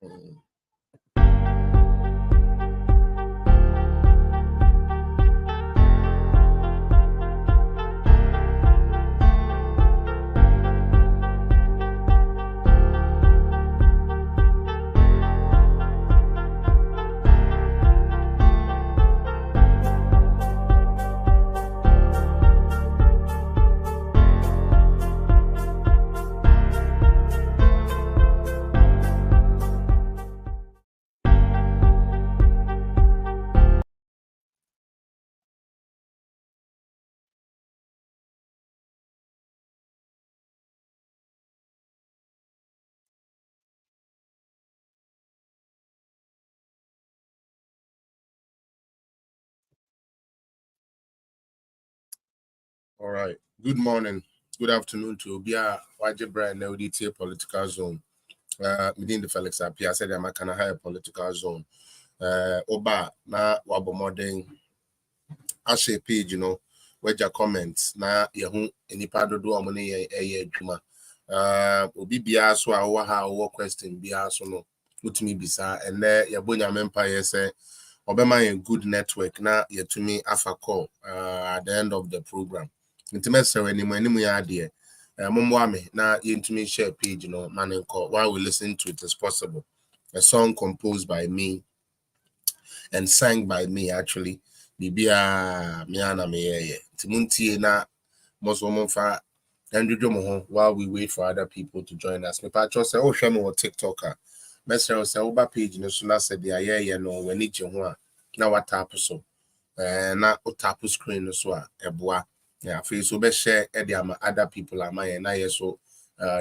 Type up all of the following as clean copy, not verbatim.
Mm. All right. Good morning. Good afternoon to Obia Wajibra and LDT Political Zone. Within the Felix Apia said I'm a kind of higher political zone. Oba na wabo modern ashe page, where your comments na yehu enipa dodo amone ye adwuma. Obi bia so a wo ha wo question bia so no utumi bisa and yabonya mempa ye say obema a good network na yetumi afa call at the end of the program. Intimacy when you ya dear. Momwame na yentumi share page man call while we listen to it as possible. A song composed by me and sang by me actually. Bibia miana meye. Timuntie na most woman fa while we wait for other people to join us. Me patro say oh shame on TikToker. Mesero say oba page no so na say the aye no when it ho a na what tap so. Na tap screen so a eboa. Yeah, feel so be share other people am I na so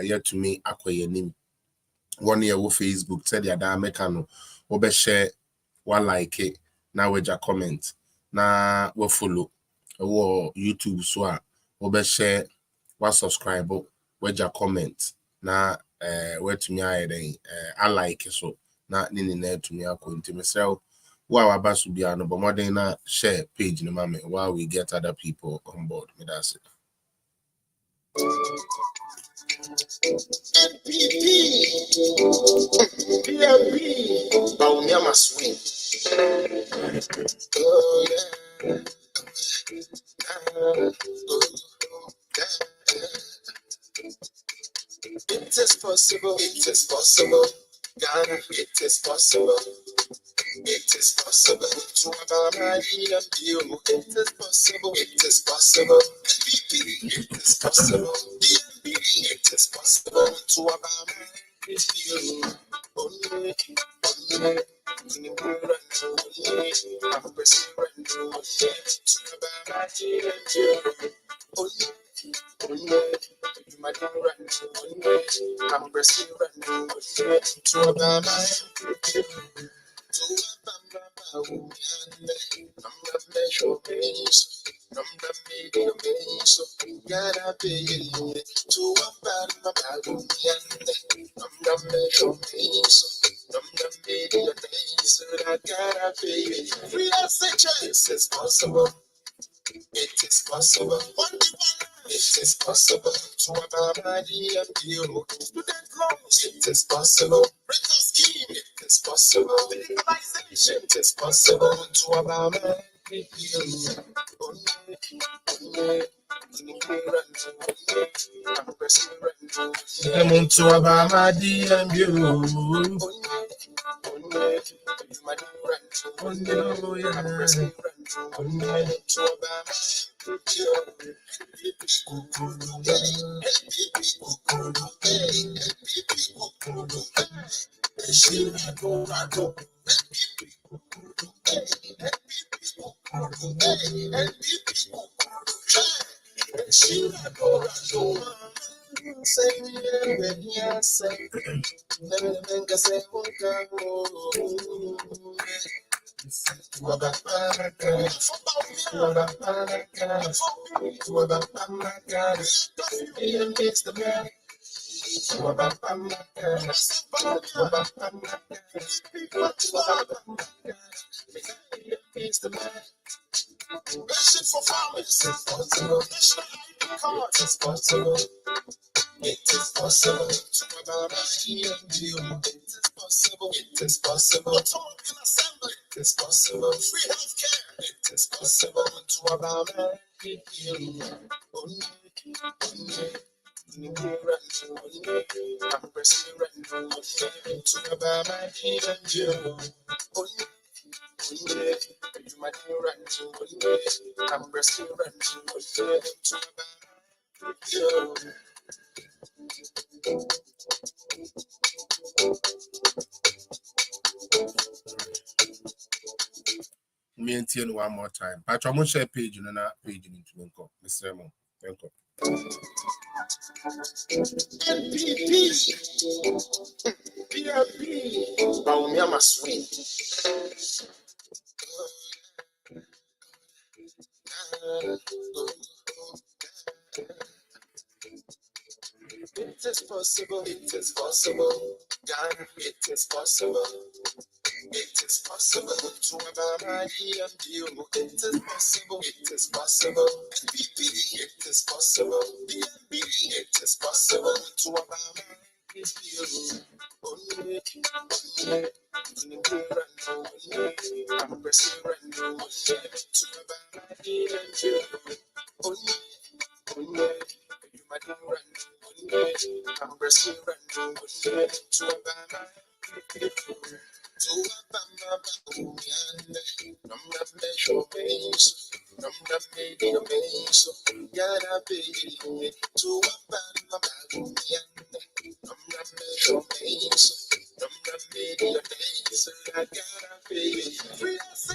yet to me akwaye nim. 1 year wo Facebook said ya da meka no wo be share one like it na we ja comment na we follow wo YouTube so a wo be share wa subscribe we ja comment na we to me aye den I like so na nini na to me akonti mesel wa wa basu bia no but more than na share page no mama while we get other people on board. Me that's it. BAWUMIA must win. Oh yeah. It is possible. It is possible. Ghana, it is possible. It is possible to Obama and you. It is possible. It is possible. It is possible. It is possible to Obama and you. Only I'm pressing to Obama and you. Only you might run to I'm pressing to Obama and you. It is possible. It is possible. It is possible to Obama and you. Student loans. It is possible. Rental scheme. It is possible. Legalization. It is possible to Obama and you. I'm to Obama and you. For farmers, it's possible. It is possible to Obama and you. It is possible. It is possible. Automobile assembly. It is possible. Free healthcare. It is possible. To Obama. I'm pressing right now. To Obama. You might be right. I'm pressing right to Obama. Me and Tien one more time. But I'm going to share page in another page in Twinkle. Mr. Mo. Twinkle. NPP. PRP. BAWUMIA must win. It is possible. It is possible. God, it is possible. It is possible to Obama and you. It is possible. It is possible. NPP. It is possible. BNB. It is possible to Obama and you. Only, I'm pressing right now. To Obama and you. Only, you might be right. I'm pressing right now. To Obama and you.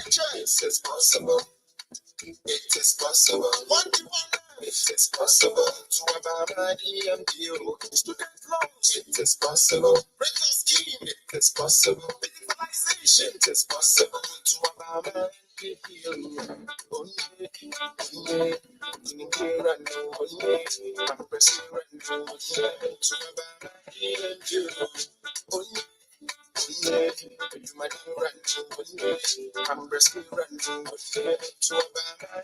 It is possible. It is possible. It is possible to Obama and you. Student loans. It is possible. Rental scheme. It is possible. Digitalization. It is possible to Obama and you. I'm pressing right now to Obama and you. You might be right. I'm pressing right now to Obama.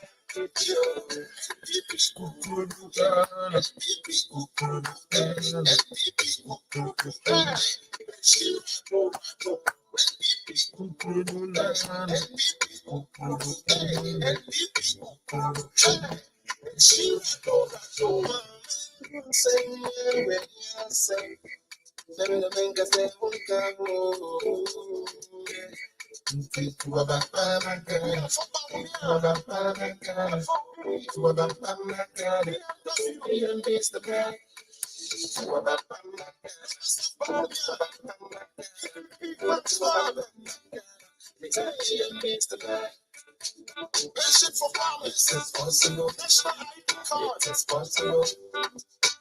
For farmers, it's possible. National ID card, it's possible.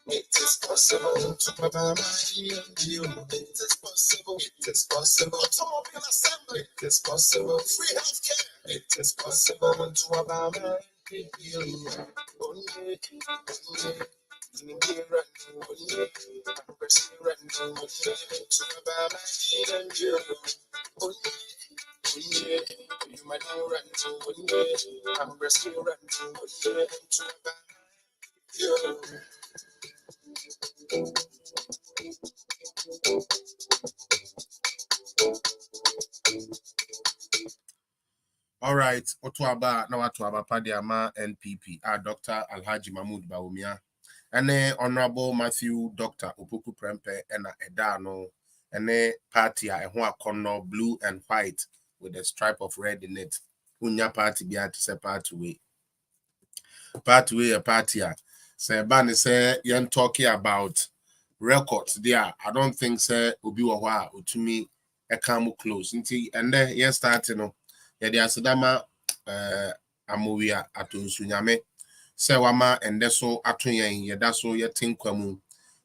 It is possible to Obama and you. It is possible. It is possible. Automobile assembly. It is possible. Free healthcare. It is possible to Obama and you. Only, I'm pressing right now to Obama and you. You might be right. I'm pressing right now to Obama and you. All right, Otuaba, now Otuaba Padiama NPP, Dr. Alhaji Mahmoud BAWUMIA, and then Honorable Matthew Dr. Opoku Prempe, and Edano, and then party, a corner blue and white with a stripe of red in it. Unya party be at say party way a party. Say Bani say you're talking about records there. I don't think say Obi Wawa to me a come close. And then you start, you know. Yɛde asedama amowia atonsunyame sɛ wama ende so ato yɛn yɛda so yɛte nkwa mu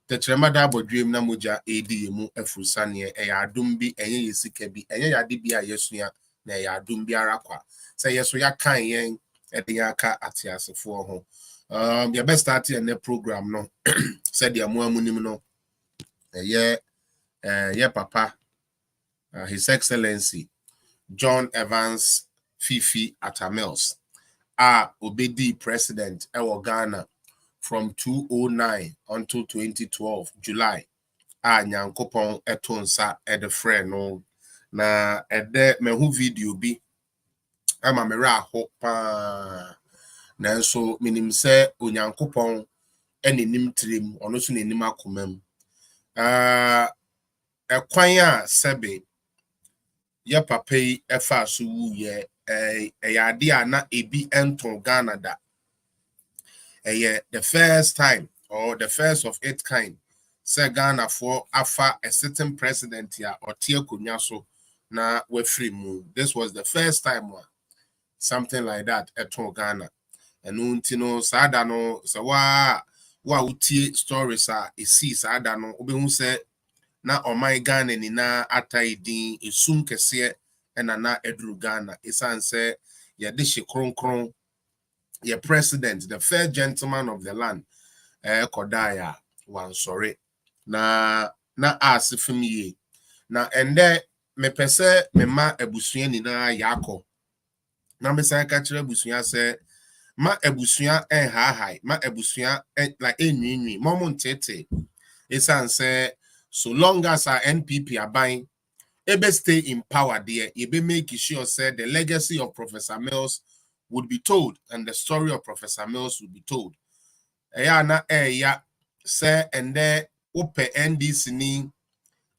tɛkyerɛma da abɔdwem na mogya edi mu afurusane ɛyɛ adom bi ɛnyɛ yɛsika bi ɛnyɛ yɛade bi a yɛsua na ɛyɛ adom bi ara kwa sɛ yɛso yɛkan yɛn ɛde yɛaka ateasefoɔ ho yɛbɛ start yɛn program no sɛdeɛ mo amunim no ɛyɛ papa His Excellency John Evans Fifi Atamels obedi president ewo Ghana from 2009 until 2012 July a nyankopon etonsa ede frɛ no na ede mehu video bi ama mera ho pa nanso minim sɛ onyankopon enenim trim ono so nenim akomam ekwan a sebe ye papa yi efa so wu ye ade a na ebi enton Ghana da the first time or the first of its kind say Ghana for afa a certain president ya or tie konya so na we free move. This was the first time something like that eton Ghana and untino sada no so wa utie stories a esi sada no obehu say na oman Ghana ni na ataidin esum kese na edru Ghana esan say ye de hye kronkron ye president the first gentleman of the land kodaya wan sorry na asifim ye na ende me pese me ma abusua ni na yakọ na me san ka kire abusua se ma abusua enhaahai ma abusua like enwinwi momo ntete esan say so long as our NPP are buying ebe stay in power there ebe make sure say the legacy of Professor Mills would be told and the story of Professor Mills would be told na ya say and there ope NDC ni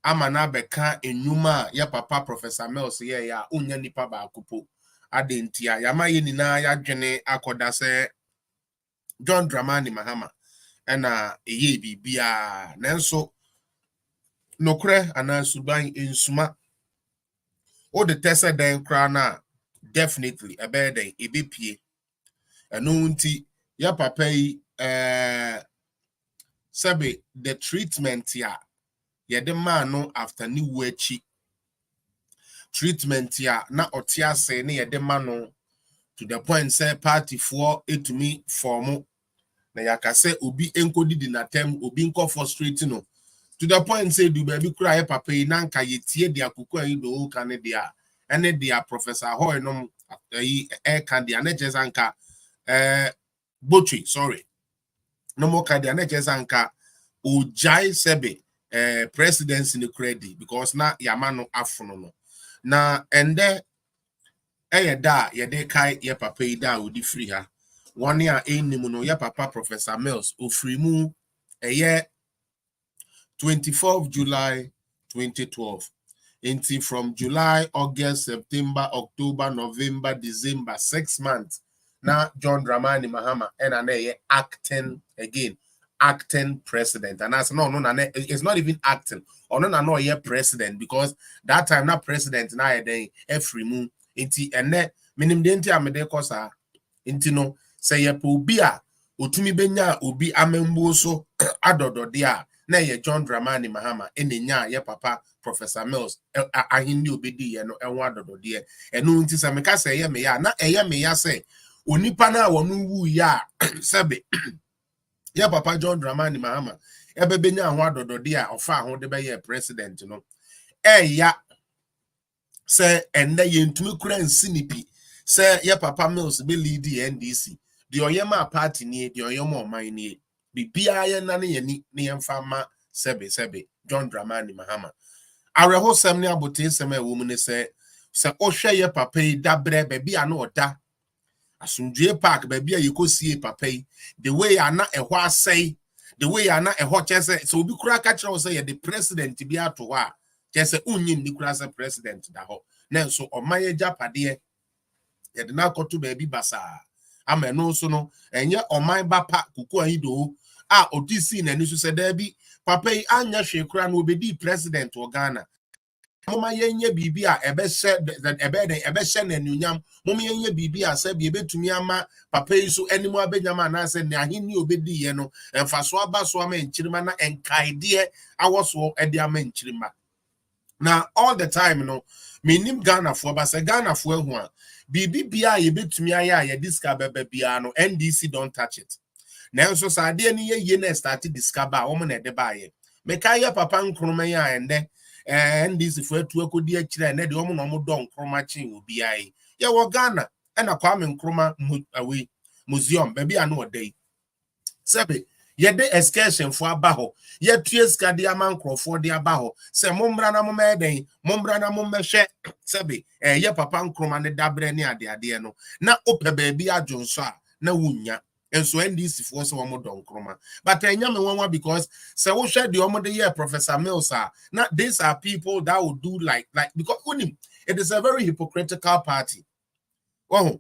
amana beka enuma ya papa Professor Mills ya unya nipa ba akupo adentia ya maye ni na ya dwene akoda say John Dramani Mahama na eye bibia nanso nokre ana suban insuma o de tese den kra na definitely ebe den ebepie eno nti ya papa yi sabe the treatment ya the man no after ni wechi treatment ya na otiase ne the man no to the point say party for etumi form na yakase obi enkodi na tem obi nko frustrate no to the point say do baby kura ye papa yi na nka yetie de akoko ayi do ka ne dia ene dia Professor Hoy no ayi ka dia na jezanka botry sorry no more ka dia na jezanka ojai sebe presidency ni credit because na yamano afono no na ende da ye de kai ye papa yi da odi free ha one ya enimu no ye papa Professor Mills ofri mu 24th July 2012 until from July, August, September, October, November, December 6 months now John Dramani Mahama and acting president and that's no it's not even acting or no yeah president because that time not president now every moon into and then minim denti amede kosa into no say ye pobia otumi benya obi amembo so adodo dia na ye John Dramani Mahama enenya ye papa Professor Mills ahindi obedi ye no enwa adodo dia enu nti se meka say ye me ya na eye me ya say onipa na wonu wu ya sebe ya papa John Dramani Mahama ebebenya ho adodo dia ofa ho de be ye president no ya say ende ye ntumi kura nsinipi say ya papa Mills be lead the NDC the oyema party ni the oyema oman ni bibia ye na ne ye ni yemfa ma sebe John Dramani Mahama areho sem ne abote sem e wo mu ne se ohwe ye papa yi dabre baby ana oda asundue park baby ayekosie papa yi the way ana ehwo asai the way ana ehwo chese so obi kura ka kire wo say ye the president bi ato ho a chese unyi ni kura say president da ho na so omaye japade ye de na akoto baby basa ama no so no enye oman bapa kuku ahido a odisi na ni so se da bi papa yi anya hwe kura na obedi president o Ghana mama yenye bibi a ebe hye na nunyam mama yenye bibi a se bi ebetumi ama papa yi so animu abenyama na se ne ahini obedi ye no emfaso aba so ama enchirima na enkaide awoso ede ama enchirima na all the time no minim Ghana fo ba se Ghana fo ehu a bibi bia ye betumi aya ye discover baba bia no NDC don't touch it nanso sa de ni ye na start discover a wo mo na de ba ye meka ye papa nkroma ya ende NDC fo atu akodi akira na de wo mo no mo don nkroma chin obi ai ye wo Ghana na Kwame Nkrumah museum baby anu odai sebe Ye de excursion for abaho. Ye ties kadia man for the abaho. Se mumbra na mumeden, mumbra na mumbeshe, sebi, ye papa nkroma ne dabre ni ade no. Na ope baby ajonsa, na wunya. And so NDC for so one don kroma. But one because se wo share the omo de year Professor Mills are. Now these are people that will do like because it is a very hypocritical party. Oh,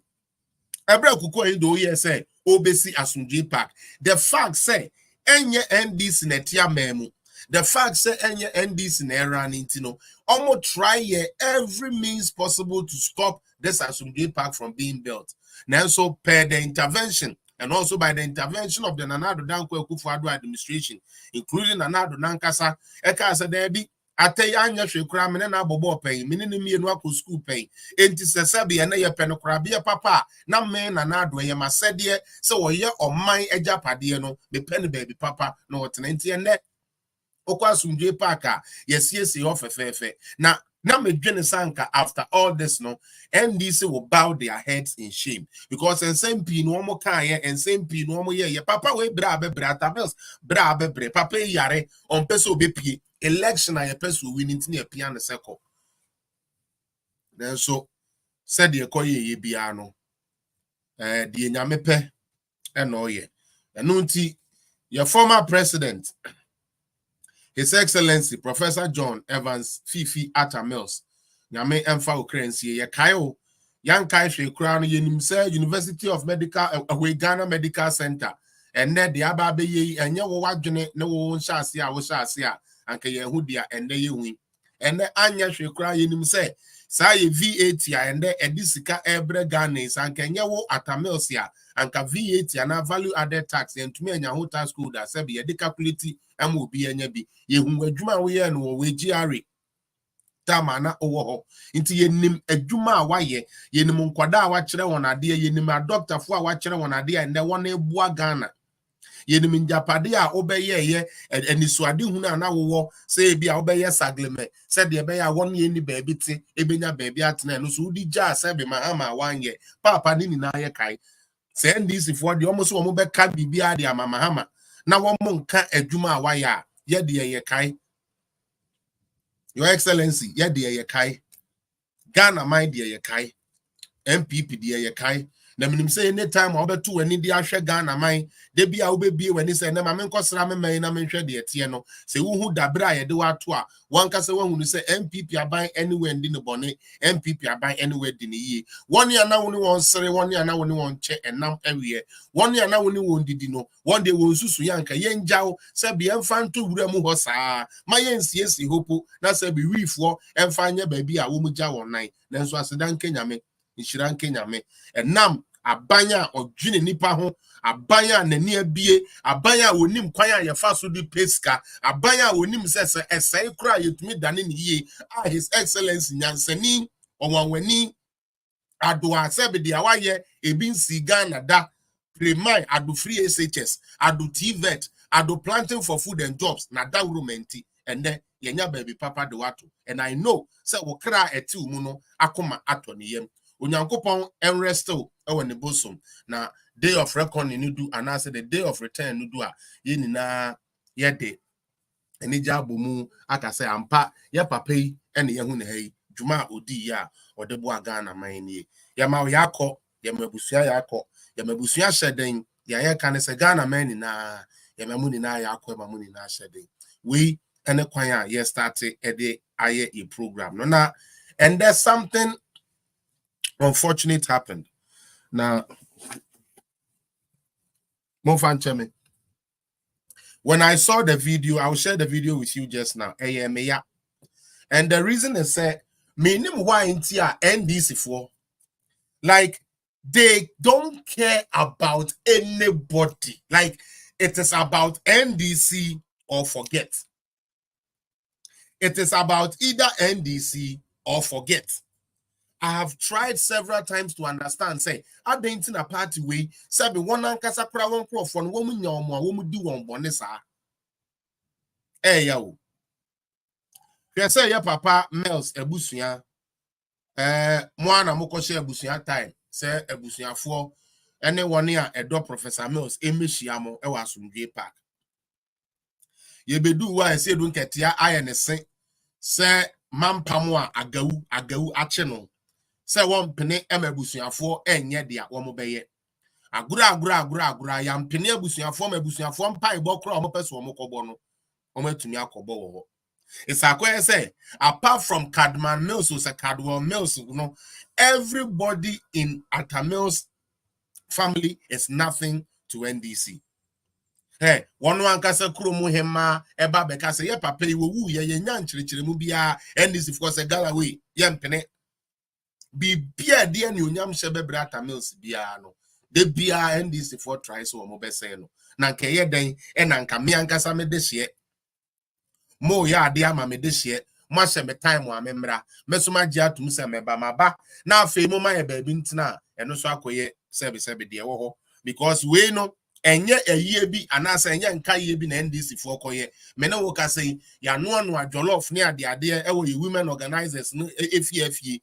Ebra kuko indo ye say obesi asunji park. The fact say enye NDC netia memu. The fact say enye NDC na run intino. Almost try every means possible to stop this asunji park from being built. Now so per the intervention and also by the intervention of the Nanado Danko Kufuado administration, including Nanado Nankasa, Ekasa Debi, Ate anya hwekura mene na abobo pen mene ne mienu akọ school pen enti sesabe na ye penokra bia papa na men na na ado ye masede se wo ye oman agapade no be pen baby papa na wotena enti ene okwa sunje park yesiesi ofefefe na medwene sanka after all this no NDC will bow their heads in shame because SMP no mo kan ye SMP no mo ye papa we bra be bra tabels bra be bre papa yare on peso be pie election a person winning to near piano circle. Then so said the koye biano the nyamepe and oh ye. And nunti your former president, His Excellency Professor John Evans Fifi Atta Mills, Nyame Emfa Ukrensi, ye Kayo, Yan Kai Crown Yenimse, University of Medical Ghana Medical Center, and net the Ababe ye and your wajene no one shasia was shasia. Anke Yehudia and the Yewin. And the Anya Shekra Yenim say, Say VAT and the Edisika Ebre Ganes and Kenyawo Atamelsia and VAT and value added tax and to me and your tax school that said be a decapulity and will be a nebi. Ye Juma we and we GRE. Tamana owo into yenim adwuma waye yenim nkwada wachire won ade yenim doctor fo a wachire won ade and the one ebua Ghana. Yenim njapade a obeye ye enisuade hunu na wo say bia obeye sagleme said de be ya won ye ni baabi te ebenya baabi atena no so udi ja sabe mahama wanye papa ni na ye kai say NDC for de omo so omo be ka bibia de amamahama na wo mo nka adwuma waye a ye de ye kai Your Excellency ye de ye kai Ghana mind de ye kai MPP de ye kai na minim say anytime obeto ani de ahwe Ghana man de bia obebie wani say na ma menkosra me man na menhwe de tie no say wuhu dabre a ye de wato a wanka say wahunu say MPP aban anywhere ndi ne bone MPP aban anywhere di ne yi woni ana woni won sere woni ana woni won che enam awie woni ana woni won didi no won de won susu yanka yenjaw say be emfa nto wura mu ho saa ma yensiesi hopo na say be wifo emfa nya ba bi a wo mu gya won nan nanso asedan kenyame Inshiran Kenyame enam abanya odwene nipa ho abanya nani abie abanya wonim kwan a yefa so di Fiscal abanya wonim sese esai kura yetumi dane ne yie His Excellency nyansani onwanwani ado asebe dia waye ebinsi Ghana da premai ado free SHS ado TVET ado planting for food and jobs na da urumenti ende yenya baby papa de wato and I know say wo kra eti umu no akoma ato ne yem Onyankopon enresto ewe ne bosom na day of reckoning no do and I say the day of return no do a ye nyina ye de eni jabo mu aka say ampa ye papa yi ene ye hu ne hai dwuma odi ya odebo Ghana man ni ye ma yakọ ye mabusua yakọ ye mabusua hyeden ye ye kan say Ghana man ni na ye mamu ni na yakọ mamu ni na hyeden we ene kwan a ye start e de aye a program no na and there's something unfortunate happened. Now, when I saw the video, I'll share the video with you just now. And the reason is that minimum why NDC for like they don't care about anybody. Like it is about NDC or forget. It is about either NDC or forget. I have tried several times to understand. Say, I didn't in a party way. Say, be one ankasa kura one crofon woman yomo woman do one bonesa. Hey yo. You say your papa Mels ebusuya. Mwana moko she ebusuya time. Say ebusuya for anyone here a do Professor Mills emishiamo ewa sumdwe park. ye bedu wa ese du nketia aye ne se mampamwa agawu ache no se won pene emabusuafo enye dia wo mo beye agura ya mpene abusuafo mabusuafo mpa ibo kro o mo pese wo mo kobo no o matumi akobo wo. It's a say apart from Cadman Mills or Cadwell Mills, everybody in Atta Mills family is nothing to NDC. Hey, one kasa kurumu hema eba beka say ye papa yi wo ye nyan chirichiri mu bia NDC for say Galaway ye mpene bi bia de ne onyam hye bebre Atta Mills bia no de bia NDC for try so mo be say no na nka ye den e na nka me ankasa me de hye mo ya ade ama me de hye mo hye me time wa me mra mesoma gye atum se meba maba na afei mo ma ye ba bi ntina eno so akoye sebe de wo ho because we no enye ayie bi anasa enye nka yie bi na NDC for koye me na wo ka say ya no anu ajolof ne ade e wo ye women organizers no efie wi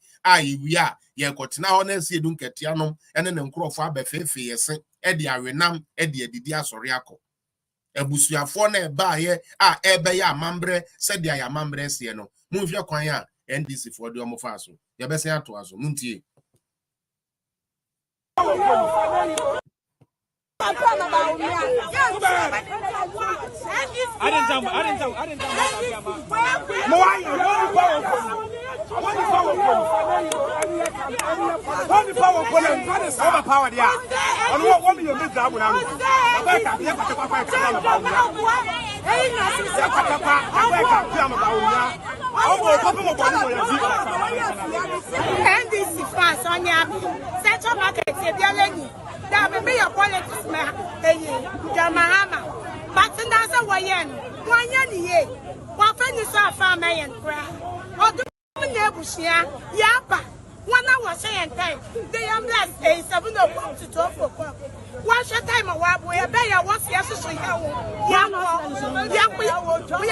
a ye kotena ho na sie du nketia no ene ne nkrofo abefefe yese e de awenam e de adidi asori akọ ebusuafo na eba ye a ebe ya amambre se dia ya amambre se no munhwe kwan ya NDC for de omo fa so ye be se ato aso muntie I didn't tell. That may be a politics, Jamahama. But that's a wayan, 1 year. What when you saw a farmer and cry? Or do Nebushia, Yapa. 1 hour saying time. They am less a 7 o'clock to 12 o'clock. What's your time a while? We are better. What's yesterday? We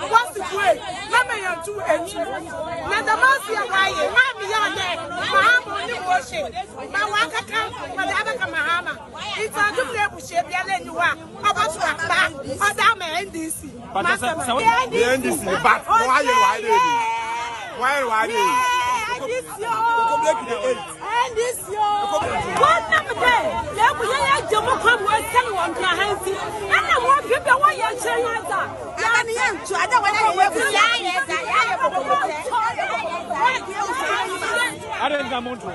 what's the way? Let me have 2 inches. Now the most you are buying, beyond that, Mahama worship. My work account, my other Mahama. It's a good level shape, and you are about to back. But I'm NDC. But NDC, but why? And this one number day, let me have Jomo come with someone can help you. And I want people why you're saying that. I don't want to I didn't come on to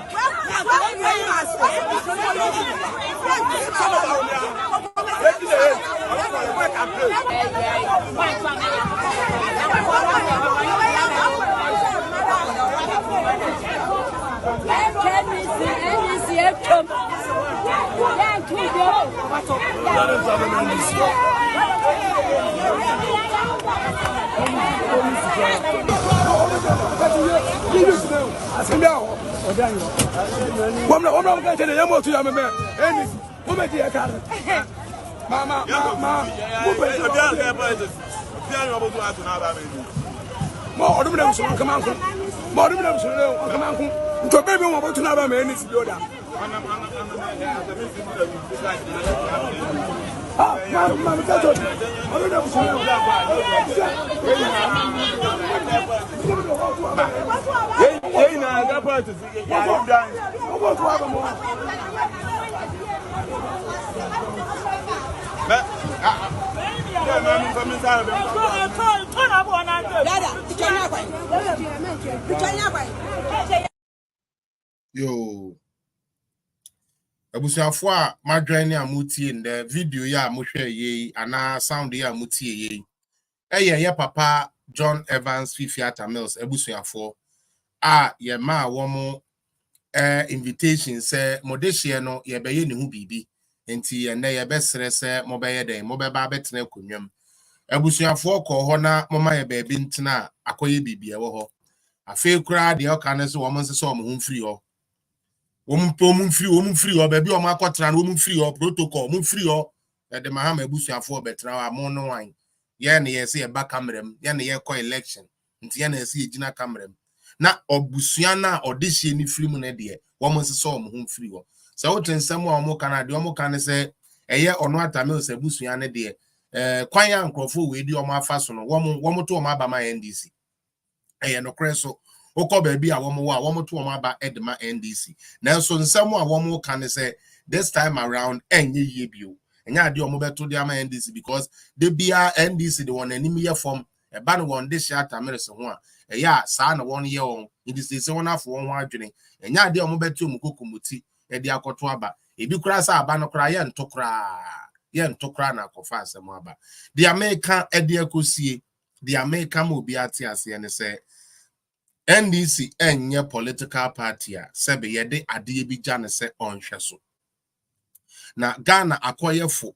yo abusuafo a madwan a mutie in the video ya mohwe ye ana sound ya mutie ye ye papa John Evans Fifi Atta Mills abusuafo a ye ma wo invitation say modehie no ye beye ne hu bibi enti ye na ye besere se mo beye den mo be ba betena konwam abusuafo ko ho na mo ma ye ba bi ntena akoye bibi e wo ho afi kura de o kan so wo mo nse so mo hu free ho Woman free or baby or Macotran, woman free or protocol, moon free or at the Mahama Busia for better mono wine. Yan ye see a back cameram, yan ye co election, and Tiana see Gina cameram. Not or Busiana or this year, ni free moon idea, woman's saw home free. So, in some more can I do more can say eye ono atamil se busua ne de kwan ya nkrofo we di omo afa so no womo to omo aba ma NDC eye no kre so wokọ baabi a womo to omo aba edema NDC nanso nsem a womo kan say this time around enye yie bio enya ade omo beto de ama NDC because the bia NDC the one anim ye form e ba no won de sha atamil se ho a eya saa na won ye won ndisi se won afọ won ho adwene enya ade omo beto mu kokumuti e de akoto aba ebi kura sa aba no kura ye ntokra na akofa asem aba the American e de akosie the American mo bi ate ase ne se NDC enye political party a sebe ye de ade bi ja ne se onhwe so na Ghana akoyefo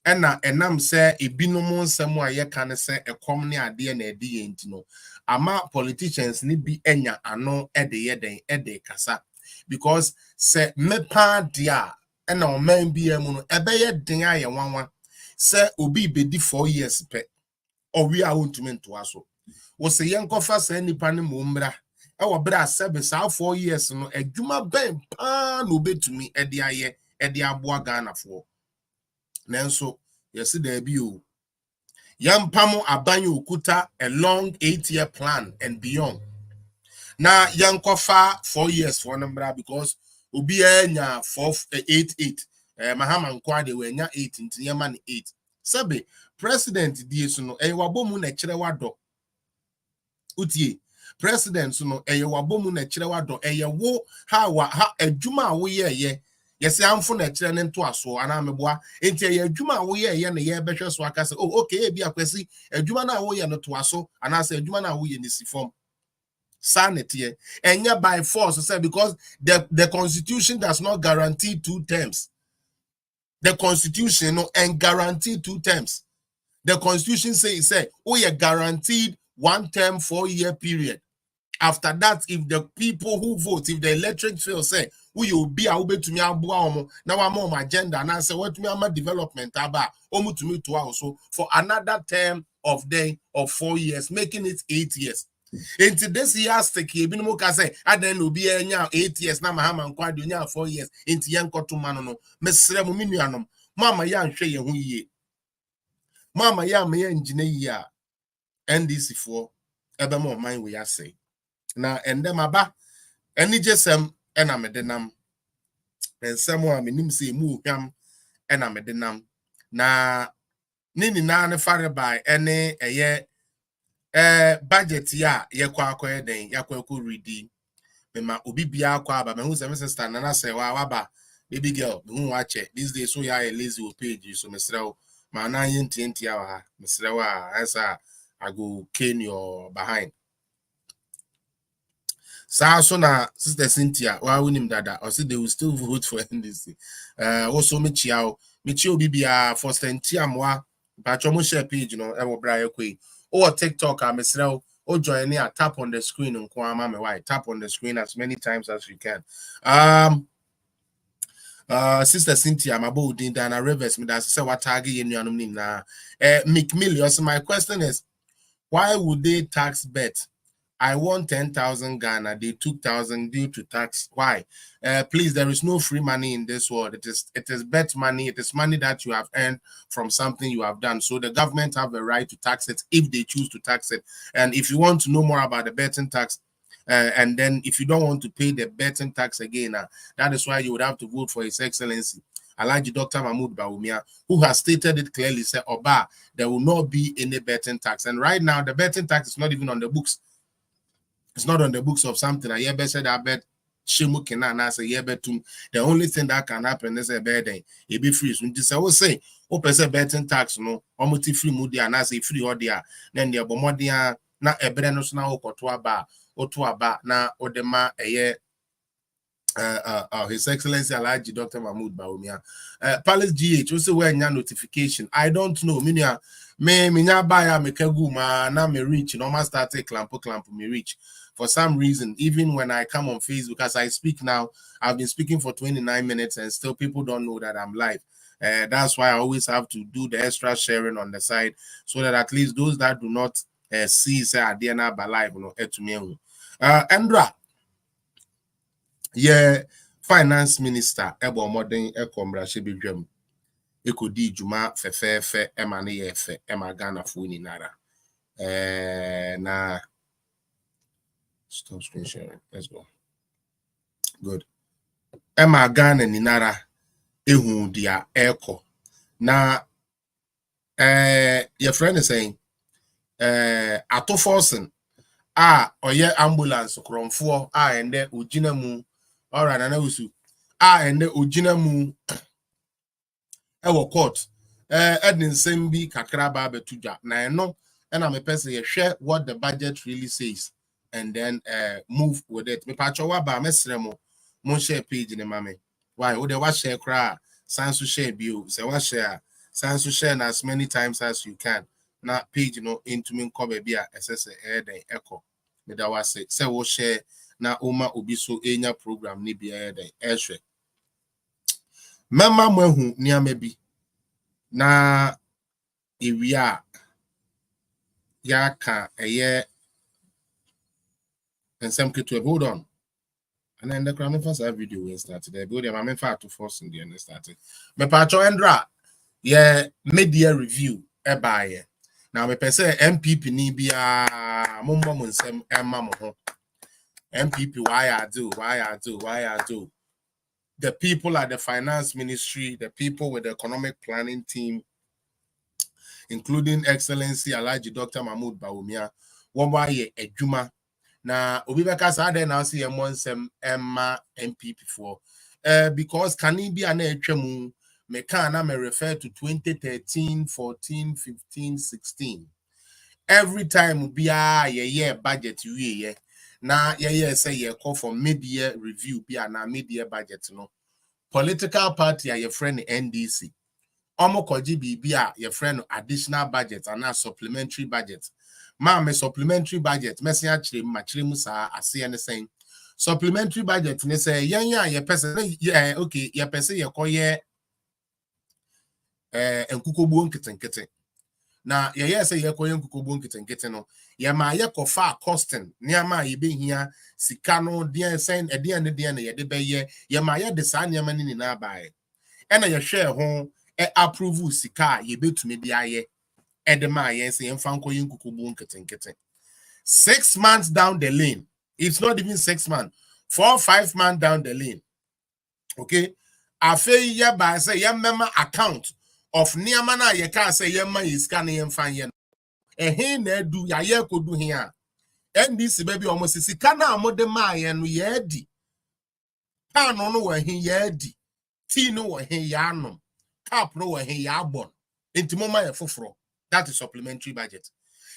ena enam se ebinom nsem a ye kan se ekom ne ade na ede ye ntino ama politicians ni bi enya ano ede ye den ede kasa because se mepa dia ena oman bi emu no ebe ye den aye wanwa se obi bedi 4 years pe owi a wontumi nto aso wo se ye nkofa sa nipa ne mommra e wo bra sebe sa 4 years no adwuma ben pa no betumi ede aye ede aboa Ghana fo nanso yesi da bi o yampamo abanyo okuta a long 8-year plan and beyond na yankofa 4 years for number because obi enya 488 mahama nkwa de we nya 8 ntiyama ne 8 sabe president die so no wabomu na kire wado utie president so no wabomu na kire wado wo ha adwuma wo ye yesi amfo na kire ne nto aso ana meboa enti adwuma wo ye ne ye behwe so aka se oh okay bi akwasi adwuma na wo ye no to aso ana se adwuma na wo ye ne sifom sanity and by force say because the constitution does not guarantee 2 terms. The constitution no and guarantee 2 terms. The constitution say we are guaranteed 1 term 4-year period. After that, if the people who vote, if the electorate feel say we will be able to me now I'm on my agenda and I say what me am development about to me to also for another term of 4 years, making it 8 years. Into this year stick ye binu ka say adan no bi enya 8 years na mahama nkwa de nya 4 years into yen koto mano no mesrɛ mu minuanom mama ya nhwe ye ho yie mama ya me ya ngine yie a NDC fo ebe mo man we ase na endem aba eni jesem ena medenam ensem a menim se mu hwam ena medenam na nini na ne fare by ene eye budget ya yekwa akoye den yakwa ko ready mema obi bia akwa aba me hu se sister na say wa ba baby girl me hu wache these days so ya lazy page so mesrew ma na yenti ya ha mesrew asa I go cane your behind so na sister Cynthia wa winim dada or say they will still vote for NDC also me chia obi bia for Cynthia patcho mo share page no e wo bra yakwe or TikTok mesrew or join me tap on the screen and tap on the screen as many times as you can. Sister Cynthia Mabodin Dana Rivers me that say what target in your na McMillion. So my question is, why would they tax bet? I want 10,000 Ghana. They took 1,000 due to tax. Why? Please, there is no free money in this world. It is bet money. It is money that you have earned from something you have done. So the government have a right to tax it if they choose to tax it. And if you want to know more about the betting tax, and then if you don't want to pay the betting tax again, that is why you would have to vote for His Excellency Alhaji Dr. Mahmoud BAWUMIA, who has stated it clearly. Said, Oba, there will not be any betting tax. And right now, the betting tax is not even on the books. It's not on the books of something. I ever said I bet Shimu Kena na say betum. The only thing that can happen is a bad day. It be free. So just I will say, open say betting tax no, almost free moody and I say free or there. Then the abomodia na ebrenos na otoa ba na odema eye His Excellency Alhaji Dr. Mahmoud BAWUMIA. Palace GH also when your notification. I don't know. Me baya me kegu ma na me reach. No ma start clamp me reach. For some reason, even when I come on Facebook, as I speak now, I've been speaking for 29 minutes and still people don't know that I'm live. That's why I always have to do the extra sharing on the side so that at least those that do not see say Adiana by live, to me. Andra, yeah, Finance Minister Ebo Modern Ekomra Shebidwem. ekodi juma fefefe ema ne yefe ema Ghana fo ni nara na stop screen sharing. Let's go. Good. Ema Ghana ni nara ehu dia eko na your friend is saying ato forcing oye ambulance kromfo ende ogina mu ora na wusu ende ogina mu ewo court edin sembi kakra ba betuja na eno na me pese ye hwe what the budget really says and then move with it. Me pacho wa ba mesre mo share page ni mame why wo de wa share kra sansu share bio se wa share sansu share as many times as you can na page no into me ko be a ss den echo me da wa say wo share na oma obi so enya program ni bia den ehwe mama mahu ni amabi na ewia ya ka eye ensem ketu hold on and then the crime first video we started there but am me fa to force in the end started me pacho endra yeah media review e baaye now me pese MPP ni bia mommo nsem emma mo ho MPP why I do the people at the finance ministry, the people with the economic planning team, including Excellency Alhaji Dr. Mahmoud BAWUMIA, why a juma. Now, Obibeka Sade now see a Emma MPP for because can it be an HMU? Me refer to 2013, 14, 15, 16. Every time be a year budget you now say you call for mid-year review be a mid-year budget no. Political party are your friend NDC. Omo koji be your friend additional budget and a supplementary budget. Ma supplementary budget. Messi actually machile musa asi and saying supplementary budget. Ne say ye person okay ye person ye koye enkukobu nkitenkete. Na ye say ye koye enkukobu nkitenkete no. Ye ma ye kofa costing. Niama ye be here sikano dia saying dia ye de be ye ma ye de sa niama ni na bae. Ena ye share ho approve sika ye betumi dia ye. Edema yes, 6 months down the lane. It's not even 6 months. 4 or 5 months down the lane. Okay. Afe ye ba say ye mema account of niamana ye can say ye man is can ye fan ye. He na do ya ye ko do here. NDC baby almost sika na amode ma ye no ye di. Pan no wo he ye di. Tea no wo he ya no. Cap no wo he ya bon. Enti mo ma ye foforo. That is supplementary budget.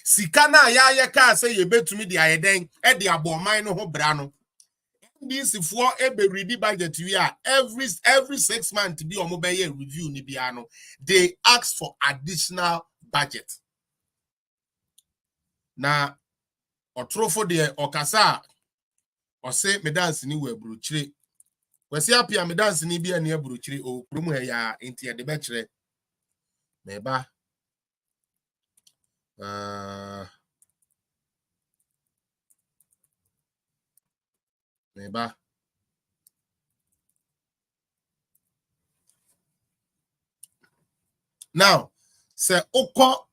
Sikana ya ka say ye betumi di ayeden e di aboman no ho bra no. This for ebe ready budget we are every 6 months be omo be ye review ni bia no. They ask for additional budget. Na otrofo de okasa o say me dance ni we buruchire. Kwesi apia me dance ni bia na buruchire o krum he ya enti e de be kire. Meba Meba now say oko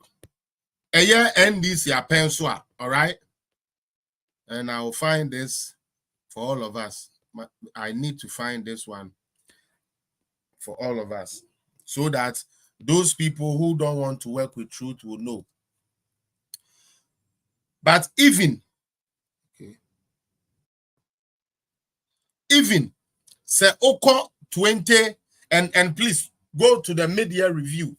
eye NDC apenswa, all right, and I will find this for all of us. I need to find this one for all of us so that those people who don't want to work with truth will know. But even say oko 20 and please go to the mid-year review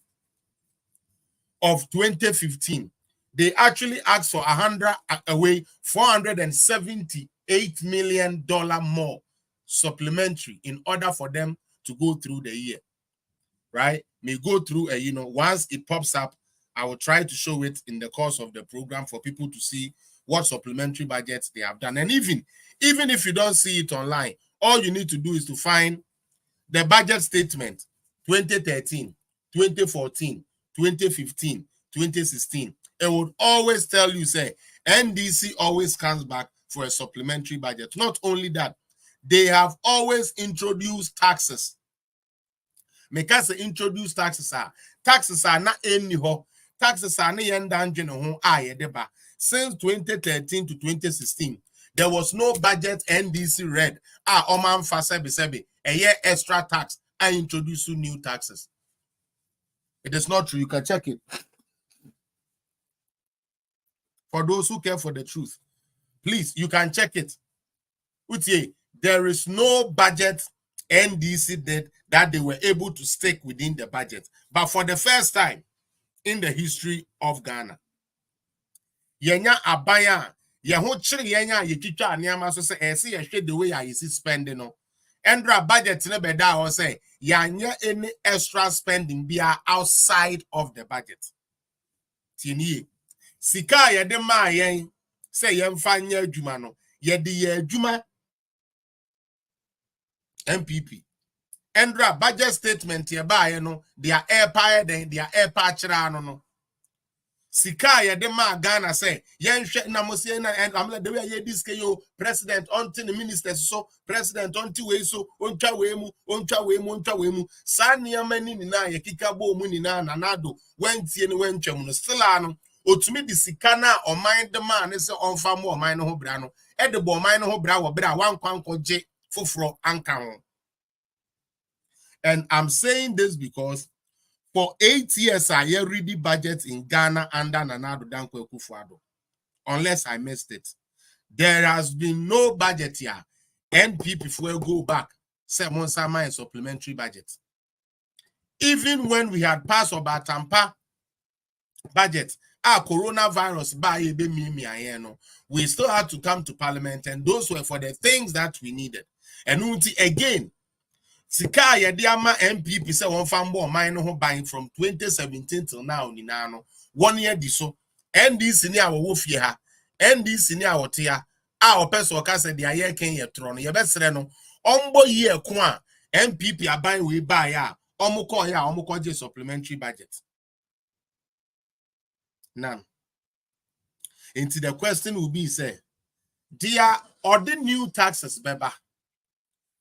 of 2015. They actually asked for $478 million more supplementary in order for them to go through the year. Right? May go through once it pops up, I will try to show it in the course of the program for people to see what supplementary budgets they have done. And even if you don't see it online, all you need to do is to find the budget statement 2013, 2014, 2015, 2016. It would always tell you, say, NDC always comes back for a supplementary budget. Not only that, they have always introduced taxes Because introduce taxes are not any ho. Taxes are not deba. Since 2013 to 2016, there was no budget NDC read. Oman Fasebi, a year extra tax. I introduce new taxes. It is not true. You can check it. For those who care for the truth, please, you can check it. Utie, there is no budget NDC did that they were able to stick within the budget. But for the first time in the history of Ghana, yenya abaya, yeho chiri yenya yechicha niyama so say esi yehwe the way I see spending no. Endra budget ne beda or say yanya any extra spending be outside of the budget. Tini sika yede ma yen say yemfa nya adwuma no yede ye adwuma MPP. Endra budget statement ye ba ye no their air pie then their air patchra no. Sika yede ma Ghana say yenhwe na mo say na and am the way ye discuss yo president until the ministers so president until we so ontwa we mu sa niam ni na ye kika bo mu ni na nanado wentie ni wentwam no still ano otumi di sika na oman de man ne say onfa mo oman no ho bra no e de bo oman no ho bra wo bra wan kwankogye foforo anka ho. And I'm saying this because for 8 years, I already budget in Ghana under Nana Addo Dankwa Akufo-Addo. Unless I missed it. There has been no budget here. NPP will go back. Say Monsama and supplementary budget. Even when we had passed our Tampa budget, our coronavirus, we still had to come to parliament, and those were for the things that we needed. And again, Sika Yadiama MPP say one fambo mine no buying from 2017 till now ni no 1 year diso NDC ni awo fie ha NDC ni awote ya a opeso ka say dia ye ken ye tro no ye besere no ombo ye ko a MPP aban we buy ya omukọ ya omukọ je supplementary budget now. Into the question will be say dia or the new taxes beba.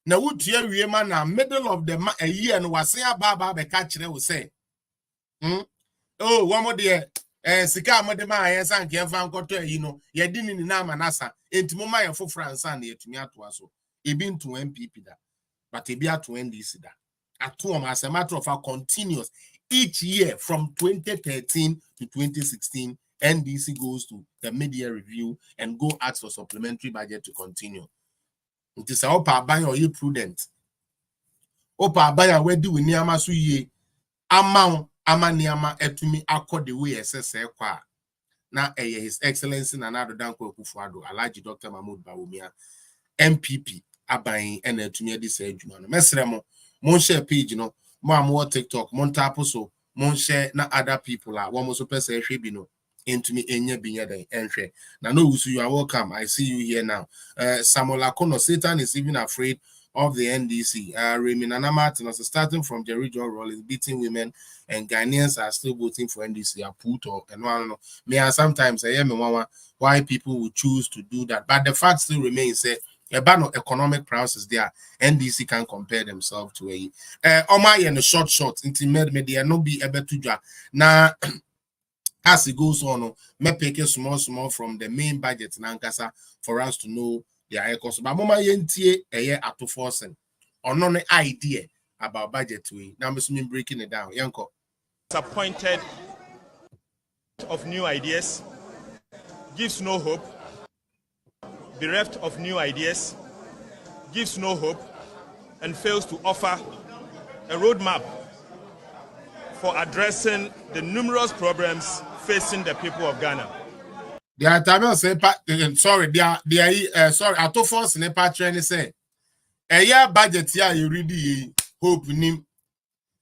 Now, would you remember na middle of the a year and was say baba be catch will say, oh, one more dear, Sika Madema, yes, and Kian Cotter, you know, ye didn't in Namanasa, into Mumaya for France and yet me at was so. He been to MPP that, but he be at to NDC that. At home, as a matter of fact, continuous each year from 2013 to 2016, NDC goes to the mid-year review and go ask for supplementary budget to continue. It is a opa abaya or you prudent. Opa abaya we do we niama su ye amount amaniama etumi akọ the way SSA kwa na His Excellency Nana Addo Dankwa Akufo-Addo Alhaji Dr. Mahmoud BAWUMIA MPP abayin and etumi edi say adwuma no mesre mo mon share page no mo am TikTok mon tap so mon share na other people a wo mo so pese ehwe bi no into me enya binya den enhwe na no usu you are welcome. I see you here now. Samuel Akono, Satan is even afraid of the NDC. Remy Nana Martin, also starting from the regional role is beating women, and Ghanaians are still voting for NDC. And one may I sometimes I am why people would choose to do that, but the fact still remains say a ban of economic process there. NDC can compare themselves to a Omai and the short intimate media no be able to now. As it goes on, may pick a small from the main budget in Ankasa for us to know their cost. But Mama Yentie a year at 2 forcing or no idea about budget way. Now I'm breaking it down. Yanko. Disappointed of new ideas, gives no hope, bereft of new ideas, gives no hope, and fails to offer a roadmap for addressing the numerous problems facing the people of Ghana. The Atama say, sorry, sorry, I to force in a patron say, a year budget here, you really hope nim.